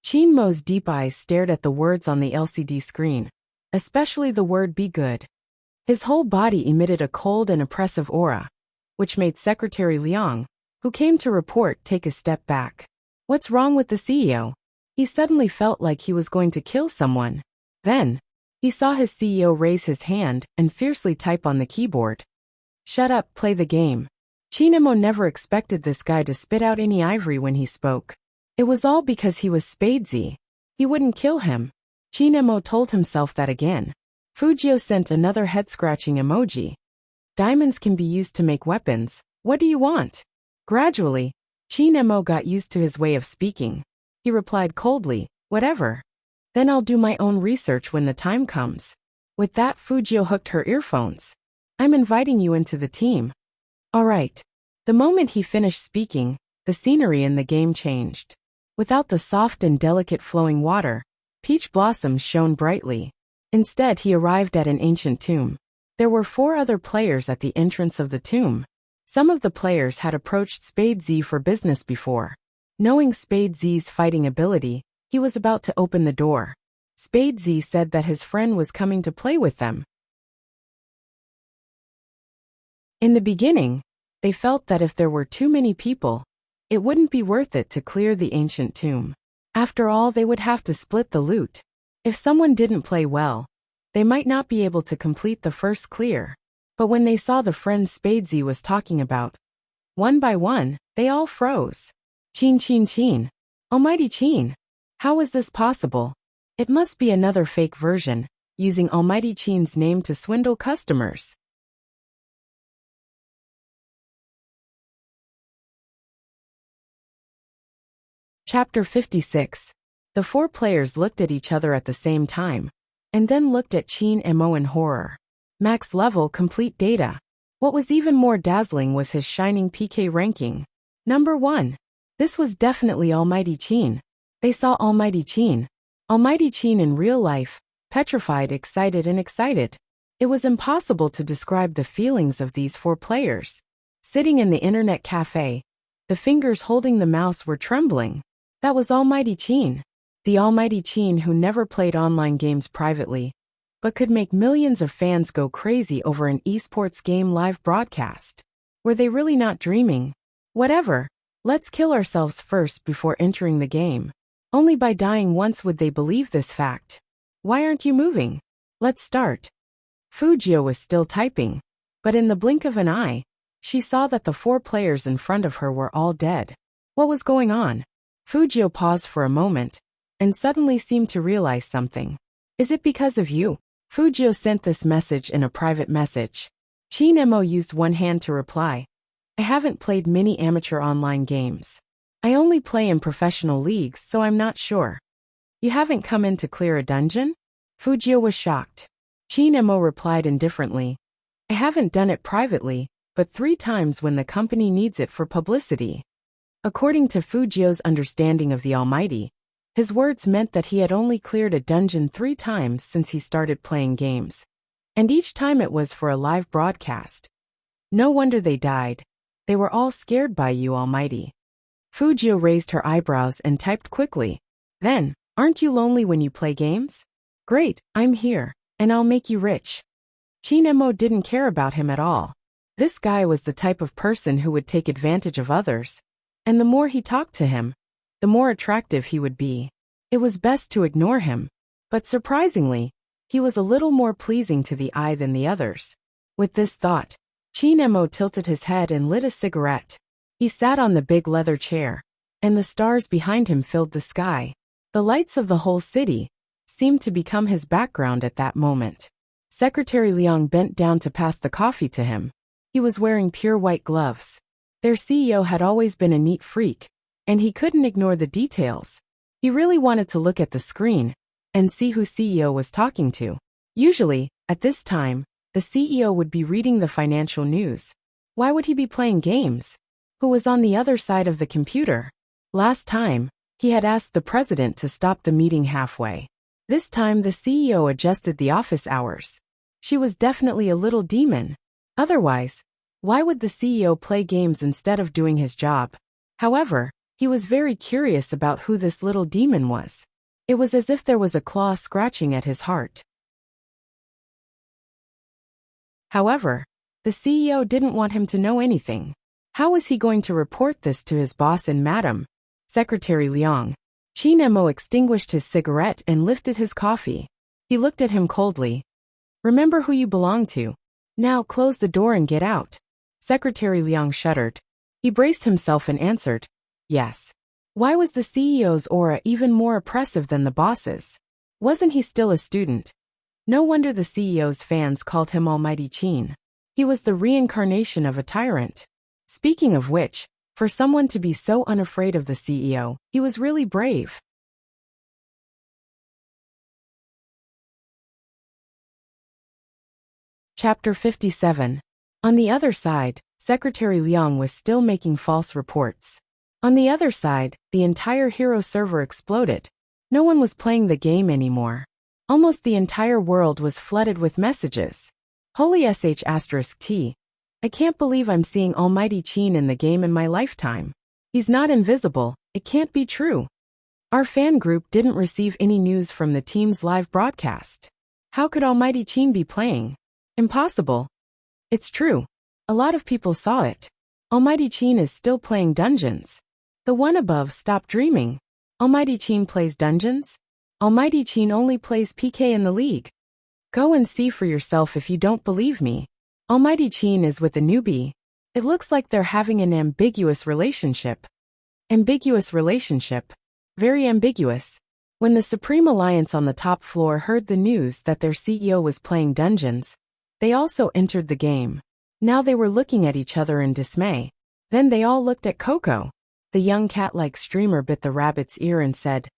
[SPEAKER 1] Qin Mo's deep eyes stared at the words on the LCD screen, especially the word be good. His whole body emitted a cold and oppressive aura, which made Secretary Liang, who came to report, take a step back. What's wrong with the CEO? He suddenly felt like he was going to kill someone. Then, he saw his CEO raise his hand and fiercely type on the keyboard. Shut up, play the game. Qin Mo never expected this guy to spit out any ivory when he spoke. It was all because he was Spadesy. He wouldn't kill him. Qin Mo told himself that again. Fujio sent another head-scratching emoji. Diamonds can be used to make weapons. What do you want? Gradually, Qin Mo got used to his way of speaking. He replied coldly, whatever. Then I'll do my own research when the time comes. With that, Fujio hooked her earphones. I'm inviting you into the team. All right. The moment he finished speaking, the scenery in the game changed. Without the soft and delicate flowing water, peach blossoms shone brightly. Instead, he arrived at an ancient tomb. There were 4 other players at the entrance of the tomb. Some of the players had approached Spadesy for business before. Knowing Spadesy's fighting ability, he was about to open the door. Spadesy said that his friend was coming to play with them. In the beginning, they felt that if there were too many people, it wouldn't be worth it to clear the ancient tomb. After all, they would have to split the loot. If someone didn't play well, they might not be able to complete the first clear. But when they saw the friends Spadesy was talking about, one by one, they all froze. Qin. Almighty Qin. How is this possible? It must be another fake version, using Almighty Qin's name to swindle customers. Chapter 56. The 4 players looked at each other at the same time, and then looked at Qin Mo in horror. Max level complete data. What was even more dazzling was his shining PK ranking. Number 1. This was definitely Almighty Qin. They saw Almighty Qin. Almighty Qin in real life, petrified, excited. It was impossible to describe the feelings of these 4 players. Sitting in the internet cafe, the fingers holding the mouse were trembling. That was Almighty Qin. The Almighty Qin who never played online games privately, but could make millions of fans go crazy over an esports game live broadcast. Were they really not dreaming? Whatever. Let's kill ourselves first before entering the game. Only by dying once would they believe this fact. Why aren't you moving? Let's start. Fujio was still typing, but in the blink of an eye, she saw that the 4 players in front of her were all dead. What was going on? Fujio paused for a moment, and suddenly seemed to realize something. Is it because of you? Fujio sent this message in a private message. Qin Mo used one hand to reply. I haven't played many amateur online games. I only play in professional leagues, so I'm not sure. You haven't come in to clear a dungeon? Fujio was shocked. Qin Mo replied indifferently. I haven't done it privately, but 3 times when the company needs it for publicity. According to Fujio's understanding of the Almighty, his words meant that he had only cleared a dungeon 3 times since he started playing games. And each time it was for a live broadcast. No wonder they died. They were all scared by you, Almighty. Fujio raised her eyebrows and typed quickly. Then, aren't you lonely when you play games? Great, I'm here, and I'll make you rich. Qin Mo didn't care about him at all. This guy was the type of person who would take advantage of others. And the more he talked to him, the more attractive he would be. It was best to ignore him. But surprisingly, he was a little more pleasing to the eye than the others. With this thought, Qin Mo tilted his head and lit a cigarette. He sat on the big leather chair, and the stars behind him filled the sky. The lights of the whole city seemed to become his background at that moment. Secretary Liang bent down to pass the coffee to him. He was wearing pure white gloves. Their CEO had always been a neat freak, and he couldn't ignore the details. He really wanted to look at the screen and see who CEO was talking to. Usually, at this time, the CEO would be reading the financial news. Why would he be playing games? Who was on the other side of the computer? Last time, He had asked the president to stop the meeting halfway. This time the CEO adjusted the office hours. She was definitely a little demon. Otherwise, why would the CEO play games instead of doing his job? However, he was very curious about who this little demon was. It was as if there was a claw scratching at his heart. However, the CEO didn't want him to know anything. How was he going to report this to his boss and Madam Secretary Liang? Qin Emo extinguished his cigarette and lifted his coffee. He looked at him coldly. Remember who you belong to. Now close the door and get out. Secretary Liang shuddered. He braced himself and answered, yes. Why was the CEO's aura even more oppressive than the boss's? Wasn't he still a student? No wonder the CEO's fans called him Almighty Qin. He was the reincarnation of a tyrant. Speaking of which, for someone to be so unafraid of the CEO, he was really brave. Chapter 57. On the other side, Secretary Liang was still making false reports. On the other side, the entire Hero server exploded. No one was playing the game anymore. Almost the entire world was flooded with messages. Holy sh*t. I can't believe I'm seeing Almighty Qin in the game in my lifetime. He's not invisible, it can't be true. Our fan group didn't receive any news from the team's live broadcast. How could Almighty Qin be playing? Impossible. It's true. A lot of people saw it. Almighty Qin is still playing dungeons. The one above stopped dreaming. Almighty Qin plays dungeons? Almighty Qin only plays PK in the league. Go and see for yourself if you don't believe me. Almighty Qin is with a newbie. It looks like they're having an ambiguous relationship. Ambiguous relationship. Very ambiguous. When the Supreme Alliance on the top floor heard the news that their CEO was playing dungeons, they also entered the game. Now they were looking at each other in dismay. Then they all looked at Coco. The young cat-like streamer bit the rabbit's ear and said,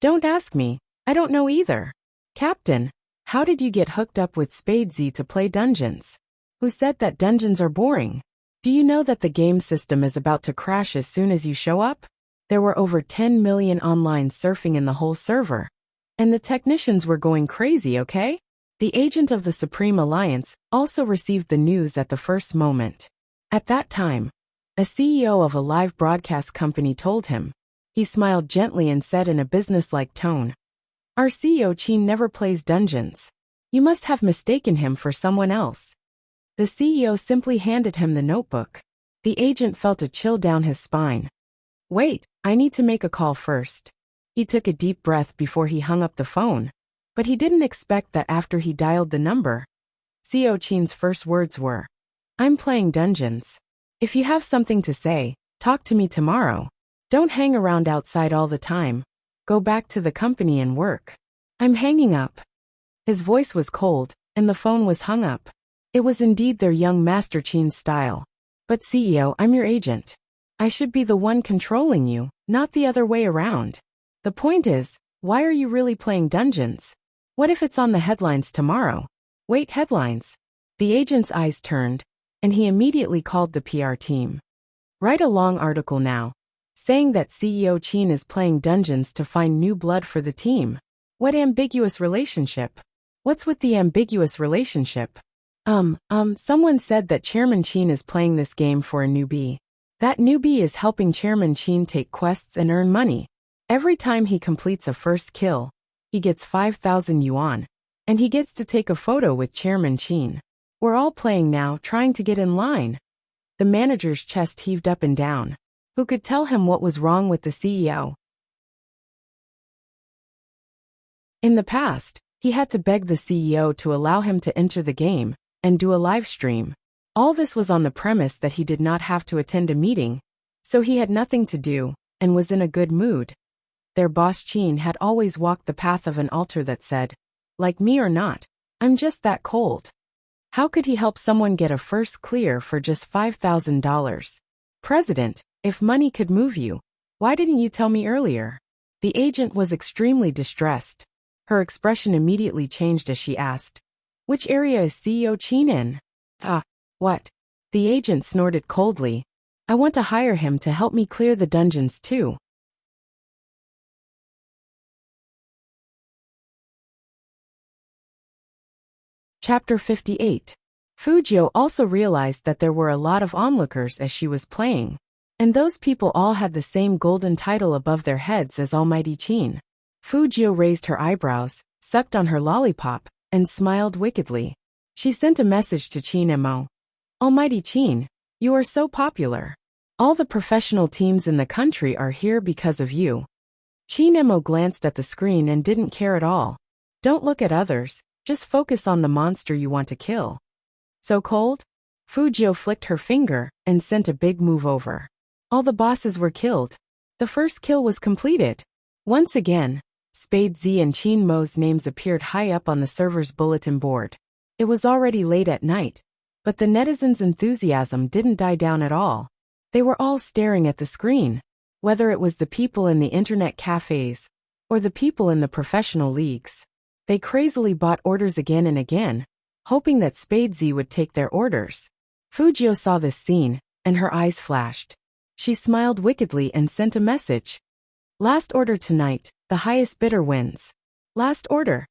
[SPEAKER 1] "Don't ask me, I don't know either. Captain, how did you get hooked up with Spadesy to play dungeons? Who said that dungeons are boring? Do you know that the game system is about to crash as soon as you show up?" There were over 10 million online surfing in the whole server. And the technicians were going crazy, okay? The agent of the Supreme Alliance also received the news at the first moment. At that time, a CEO of a live broadcast company told him. He smiled gently and said in a businesslike tone, "Our CEO Qin never plays dungeons. You must have mistaken him for someone else." The CEO simply handed him the notebook. The agent felt a chill down his spine. "Wait, I need to make a call first." He took a deep breath before he hung up the phone. But he didn't expect that after he dialed the number, CEO Qin's first words were, "I'm playing dungeons. If you have something to say, talk to me tomorrow. Don't hang around outside all the time. Go back to the company and work." "I'm hanging up." His voice was cold, and the phone was hung up. It was indeed their young Master Qin's style. "But CEO, I'm your agent. I should be the one controlling you, not the other way around. The point is, why are you really playing dungeons? What if it's on the headlines tomorrow?" "Wait, headlines?" The agent's eyes turned, and he immediately called the PR team. "Write a long article now, saying that CEO Qin is playing dungeons to find new blood for the team." What ambiguous relationship? What's with the ambiguous relationship? Someone said that Chairman Qin is playing this game for a newbie. That newbie is helping Chairman Qin take quests and earn money. Every time he completes a first kill, he gets 5,000 yuan, and he gets to take a photo with Chairman Qin. We're all playing now, trying to get in line. The manager's chest heaved up and down. Who could tell him what was wrong with the CEO? In the past, he had to beg the CEO to allow him to enter the game and do a live stream. All this was on the premise that he did not have to attend a meeting, so he had nothing to do and was in a good mood. Their boss Qin had always walked the path of an altar that said, "Like me or not, I'm just that cold." How could he help someone get a first clear for just $5,000? "President, if money could move you, why didn't you tell me earlier?" The agent was extremely distressed. Her expression immediately changed as she asked, "Which area is CEO Qin in?" What?" The agent snorted coldly. "I want to hire him to help me clear the dungeons too." Chapter 58. Fujio also realized that there were a lot of onlookers as she was playing. And those people all had the same golden title above their heads as Almighty Chin. Fujio raised her eyebrows, sucked on her lollipop, and smiled wickedly. She sent a message to Chin Emo. Almighty Chin, you are so popular. All the professional teams in the country are here because of you. Chin Emo glanced at the screen and didn't care at all. Don't look at others, just focus on the monster you want to kill. So cold? Fujio flicked her finger and sent a big move over. All the bosses were killed. The first kill was completed. Once again, Spade Z and Chin Mo's names appeared high up on the server's bulletin board. It was already late at night, but the netizens' enthusiasm didn't die down at all. They were all staring at the screen, whether it was the people in the internet cafes or the people in the professional leagues. They crazily bought orders again and again, hoping that Spade Z would take their orders. Fujio saw this scene, and her eyes flashed. She smiled wickedly and sent a message. Last order tonight, the highest bidder wins. Last order.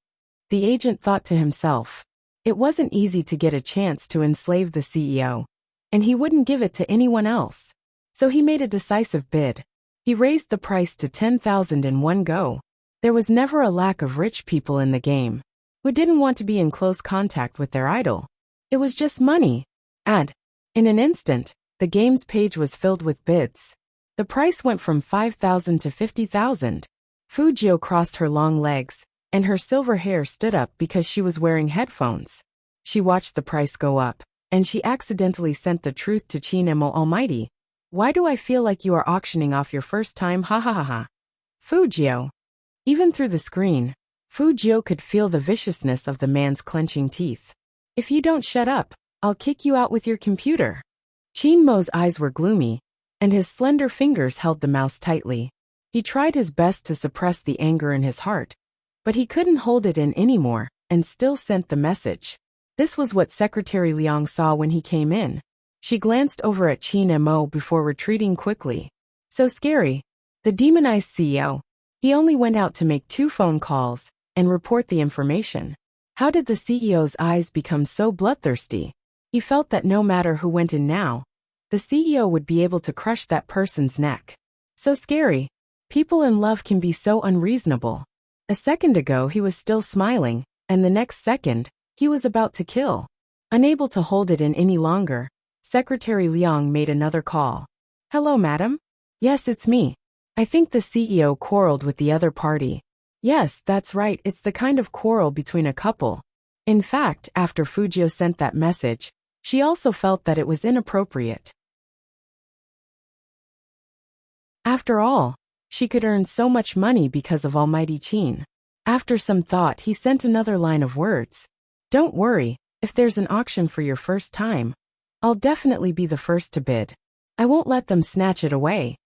[SPEAKER 1] The agent thought to himself. It wasn't easy to get a chance to enslave the CEO, and he wouldn't give it to anyone else. So he made a decisive bid. He raised the price to 10,000 in one go. There was never a lack of rich people in the game who didn't want to be in close contact with their idol. It was just money. And, in an instant, the game's page was filled with bids. The price went from 5,000 to 50,000. Fujio crossed her long legs, and her silver hair stood up because she was wearing headphones. She watched the price go up, and she accidentally sent the truth to Chin Emo. Almighty. Why do I feel like you are auctioning off your first time? Ha ha ha ha. Fujio. Even through the screen, Fujio could feel the viciousness of the man's clenching teeth. If you don't shut up, I'll kick you out with your computer. Chin Mo's eyes were gloomy, and his slender fingers held the mouse tightly. He tried his best to suppress the anger in his heart, but he couldn't hold it in anymore, and still sent the message. This was what Secretary Liang saw when he came in. She glanced over at Chin Mo before retreating quickly. So scary. The demonized CEO. He only went out to make 2 phone calls and report the information. How did the CEO's eyes become so bloodthirsty? He felt that no matter who went in now, the CEO would be able to crush that person's neck. So scary. People in love can be so unreasonable. A second ago he was still smiling, and the next second, he was about to kill. Unable to hold it in any longer, Secretary Liang made another call. Hello, madam? Yes, it's me. I think the CEO quarreled with the other party. Yes, that's right, it's the kind of quarrel between a couple. In fact, after Fujio sent that message, she also felt that it was inappropriate. After all, she could earn so much money because of Almighty Chin. After some thought, he sent another line of words. Don't worry, if there's an auction for your first time, I'll definitely be the first to bid. I won't let them snatch it away.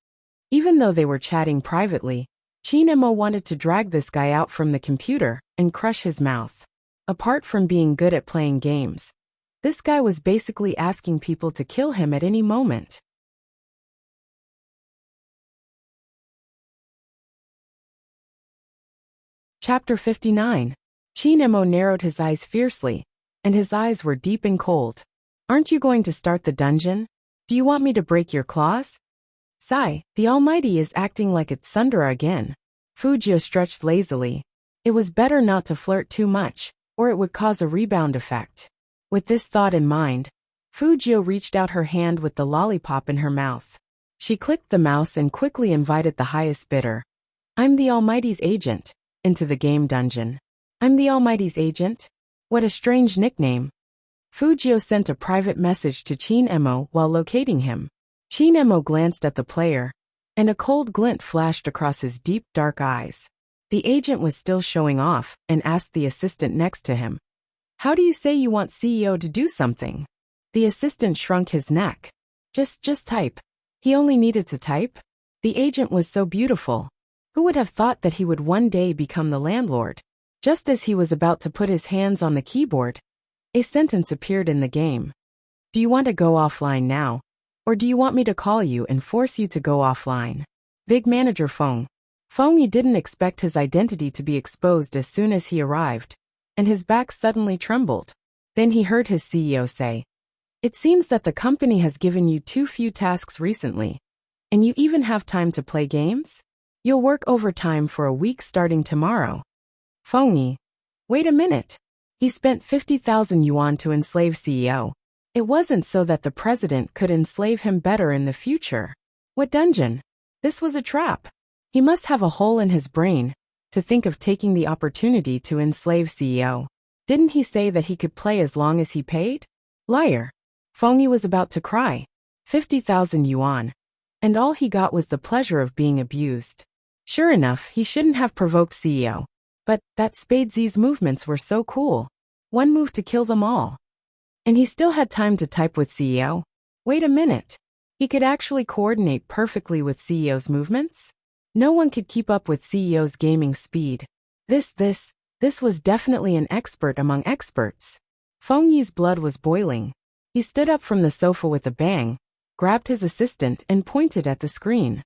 [SPEAKER 1] Even though they were chatting privately, Chin Mo wanted to drag this guy out from the computer and crush his mouth. Apart from being good at playing games, this guy was basically asking people to kill him at any moment. Chapter 59. Chin Mo narrowed his eyes fiercely, and his eyes were deep and cold. Aren't you going to start the dungeon? Do you want me to break your claws? Sigh, the Almighty is acting like it's Sundara again. Fujio stretched lazily. It was better not to flirt too much, or it would cause a rebound effect. With this thought in mind, Fujio reached out her hand with the lollipop in her mouth. She clicked the mouse and quickly invited the highest bidder. I'm the Almighty's agent. Into the game dungeon. I'm the Almighty's agent? What a strange nickname. Fujio sent a private message to Chin Mo while locating him. Chin Mo glanced at the player, and a cold glint flashed across his deep, dark eyes. The agent was still showing off and asked the assistant next to him. How do you say you want CEO to do something? The assistant shrunk his neck. Just type. He only needed to type. The agent was so beautiful. Who would have thought that he would one day become the landlord? Just as he was about to put his hands on the keyboard, a sentence appeared in the game. Do you want to go offline now? Or do you want me to call you and force you to go offline? Big Manager Feng. Feng didn't expect his identity to be exposed as soon as he arrived, and his back suddenly trembled. Then he heard his CEO say, "It seems that the company has given you too few tasks recently. And you even have time to play games? You'll work overtime for a week starting tomorrow." Feng. Wait a minute. He spent 50,000 yuan to enslave CEO. It wasn't so that the president could enslave him better in the future. What dungeon? This was a trap. He must have a hole in his brain to think of taking the opportunity to enslave CEO. Didn't he say that he could play as long as he paid? Liar. Feng was about to cry. 50,000 yuan. And all he got was the pleasure of being abused. Sure enough, he shouldn't have provoked CEO. But that Spadesy's movements were so cool. One move to kill them all. And he still had time to type with CEO. Wait a minute. He could actually coordinate perfectly with CEO's movements? No one could keep up with CEO's gaming speed. This was definitely an expert among experts. Feng Yi's blood was boiling. He stood up from the sofa with a bang, grabbed his assistant and pointed at the screen.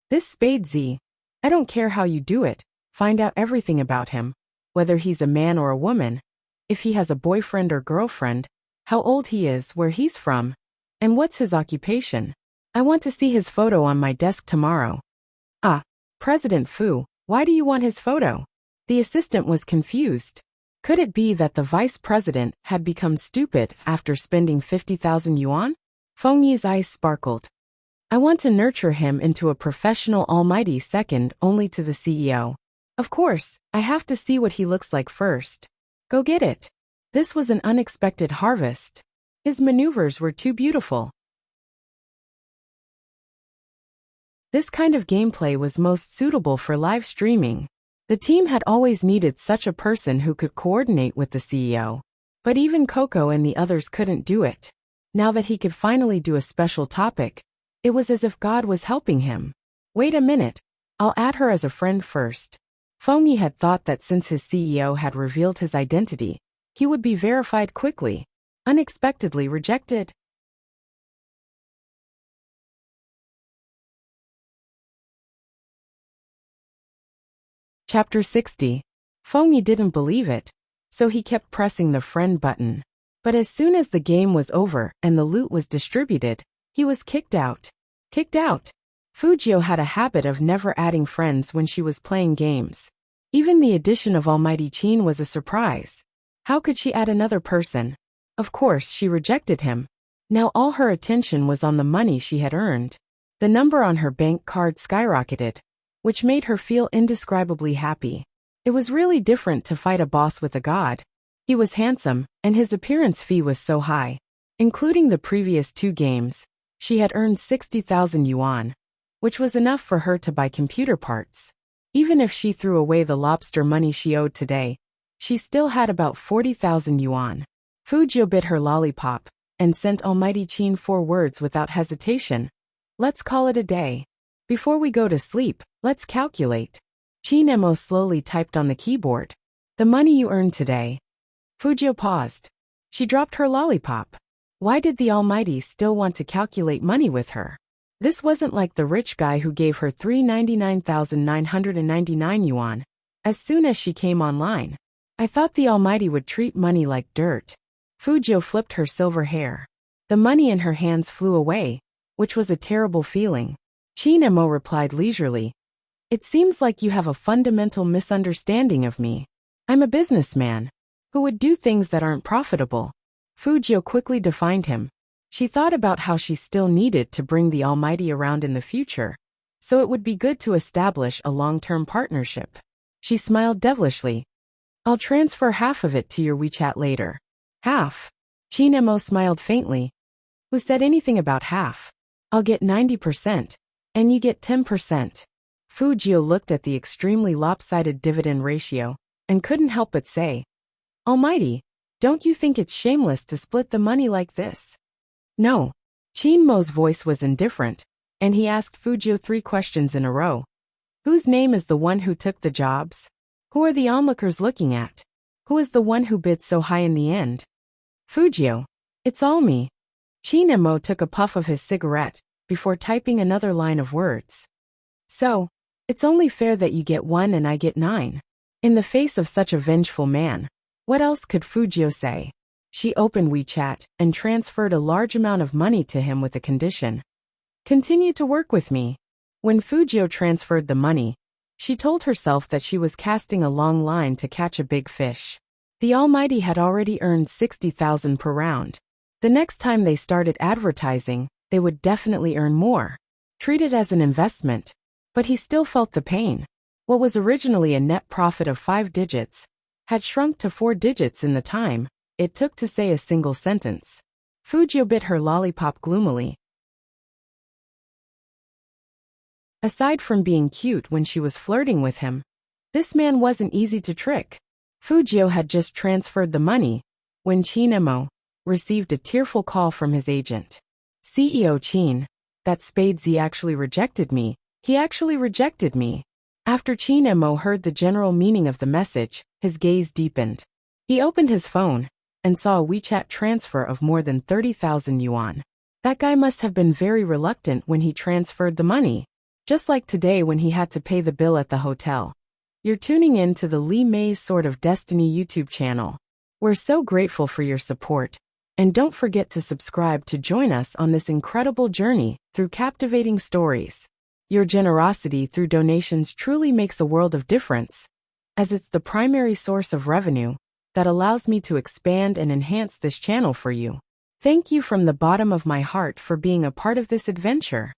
[SPEAKER 1] This Spadesy, I don't care how you do it, find out everything about him, whether he's a man or a woman, if he has a boyfriend or girlfriend, how old he is, where he's from, and what's his occupation. I want to see his photo on my desk tomorrow. Ah, President Fu, why do you want his photo? The assistant was confused. Could it be that the vice president had become stupid after spending 50,000 yuan? Feng Yi's eyes sparkled. I want to nurture him into a professional almighty second only to the CEO. Of course, I have to see what he looks like first. Go get it. This was an unexpected harvest. His maneuvers were too beautiful. This kind of gameplay was most suitable for live streaming. The team had always needed such a person who could coordinate with the CEO. But even Coco and the others couldn't do it. Now that he could finally do a special topic, it was as if God was helping him. Wait a minute. I'll add her as a friend first. Feng Yi had thought that since his CEO had revealed his identity, he would be verified quickly. Unexpectedly rejected. Chapter 60. Feng Yi didn't believe it, so he kept pressing the friend button. But as soon as the game was over and the loot was distributed, he was kicked out. Kicked out. Fujio had a habit of never adding friends when she was playing games. Even the addition of Almighty Qin was a surprise. How could she add another person? Of course, she rejected him. Now all her attention was on the money she had earned. The number on her bank card skyrocketed, which made her feel indescribably happy. It was really different to fight a boss with a god. He was handsome, and his appearance fee was so high. Including the previous 2 games, she had earned 60,000 yuan, which was enough for her to buy computer parts. Even if she threw away the lobster money she owed today, she still had about 40,000 yuan. Fujio bit her lollipop and sent Almighty Qin 4 words without hesitation. Let's call it a day. Before we go to sleep, let's calculate. Qin Emo slowly typed on the keyboard. The money you earned today. Fujio paused. She dropped her lollipop. Why did the Almighty still want to calculate money with her? This wasn't like the rich guy who gave her 399,999 yuan as soon as she came online. I thought the Almighty would treat money like dirt. Fujio flipped her silver hair. The money in her hands flew away, which was a terrible feeling. Qin Emo replied leisurely. It seems like you have a fundamental misunderstanding of me. I'm a businessman who would do things that aren't profitable. Fujio quickly defined him. She thought about how she still needed to bring the Almighty around in the future, so it would be good to establish a long-term partnership. She smiled devilishly. I'll transfer half of it to your WeChat later. Half? Qin Emo smiled faintly. Who said anything about half? I'll get 90%, and you get 10%. Fujio looked at the extremely lopsided dividend ratio, and couldn't help but say, Almighty, don't you think it's shameless to split the money like this? No. Qin Mo's voice was indifferent, and he asked Fujio 3 questions in a row. Whose name is the one who took the jobs? Who are the onlookers looking at? Who is the one who bid so high in the end? Fujio. It's all me. Qin Mo took a puff of his cigarette before typing another line of words. So, it's only fair that you get 1 and I get 9. In the face of such a vengeful man, what else could Fujio say? She opened WeChat and transferred a large amount of money to him with a condition. Continue to work with me. When Fujio transferred the money, she told herself that she was casting a long line to catch a big fish. The Almighty had already earned 60,000 per round. The next time they started advertising, they would definitely earn more. Treat it as an investment. But he still felt the pain. What was originally a net profit of 5 digits had shrunk to 4 digits in the time it took to say a single sentence. Fujio bit her lollipop gloomily. Aside from being cute when she was flirting with him, this man wasn't easy to trick. Fujio had just transferred the money when Chinemo received a tearful call from his agent. CEO Chin, that Spadesy actually rejected me. He actually rejected me. After Chinemo heard the general meaning of the message, his gaze deepened. He opened his phone and saw a WeChat transfer of more than 30,000 yuan. That guy must have been very reluctant when he transferred the money. Just like today when he had to pay the bill at the hotel. You're tuning in to the Li Mei's Sword of Destiny YouTube channel. We're so grateful for your support. And don't forget to subscribe to join us on this incredible journey through captivating stories. Your generosity through donations truly makes a world of difference, as it's the primary source of revenue that allows me to expand and enhance this channel for you. Thank you from the bottom of my heart for being a part of this adventure.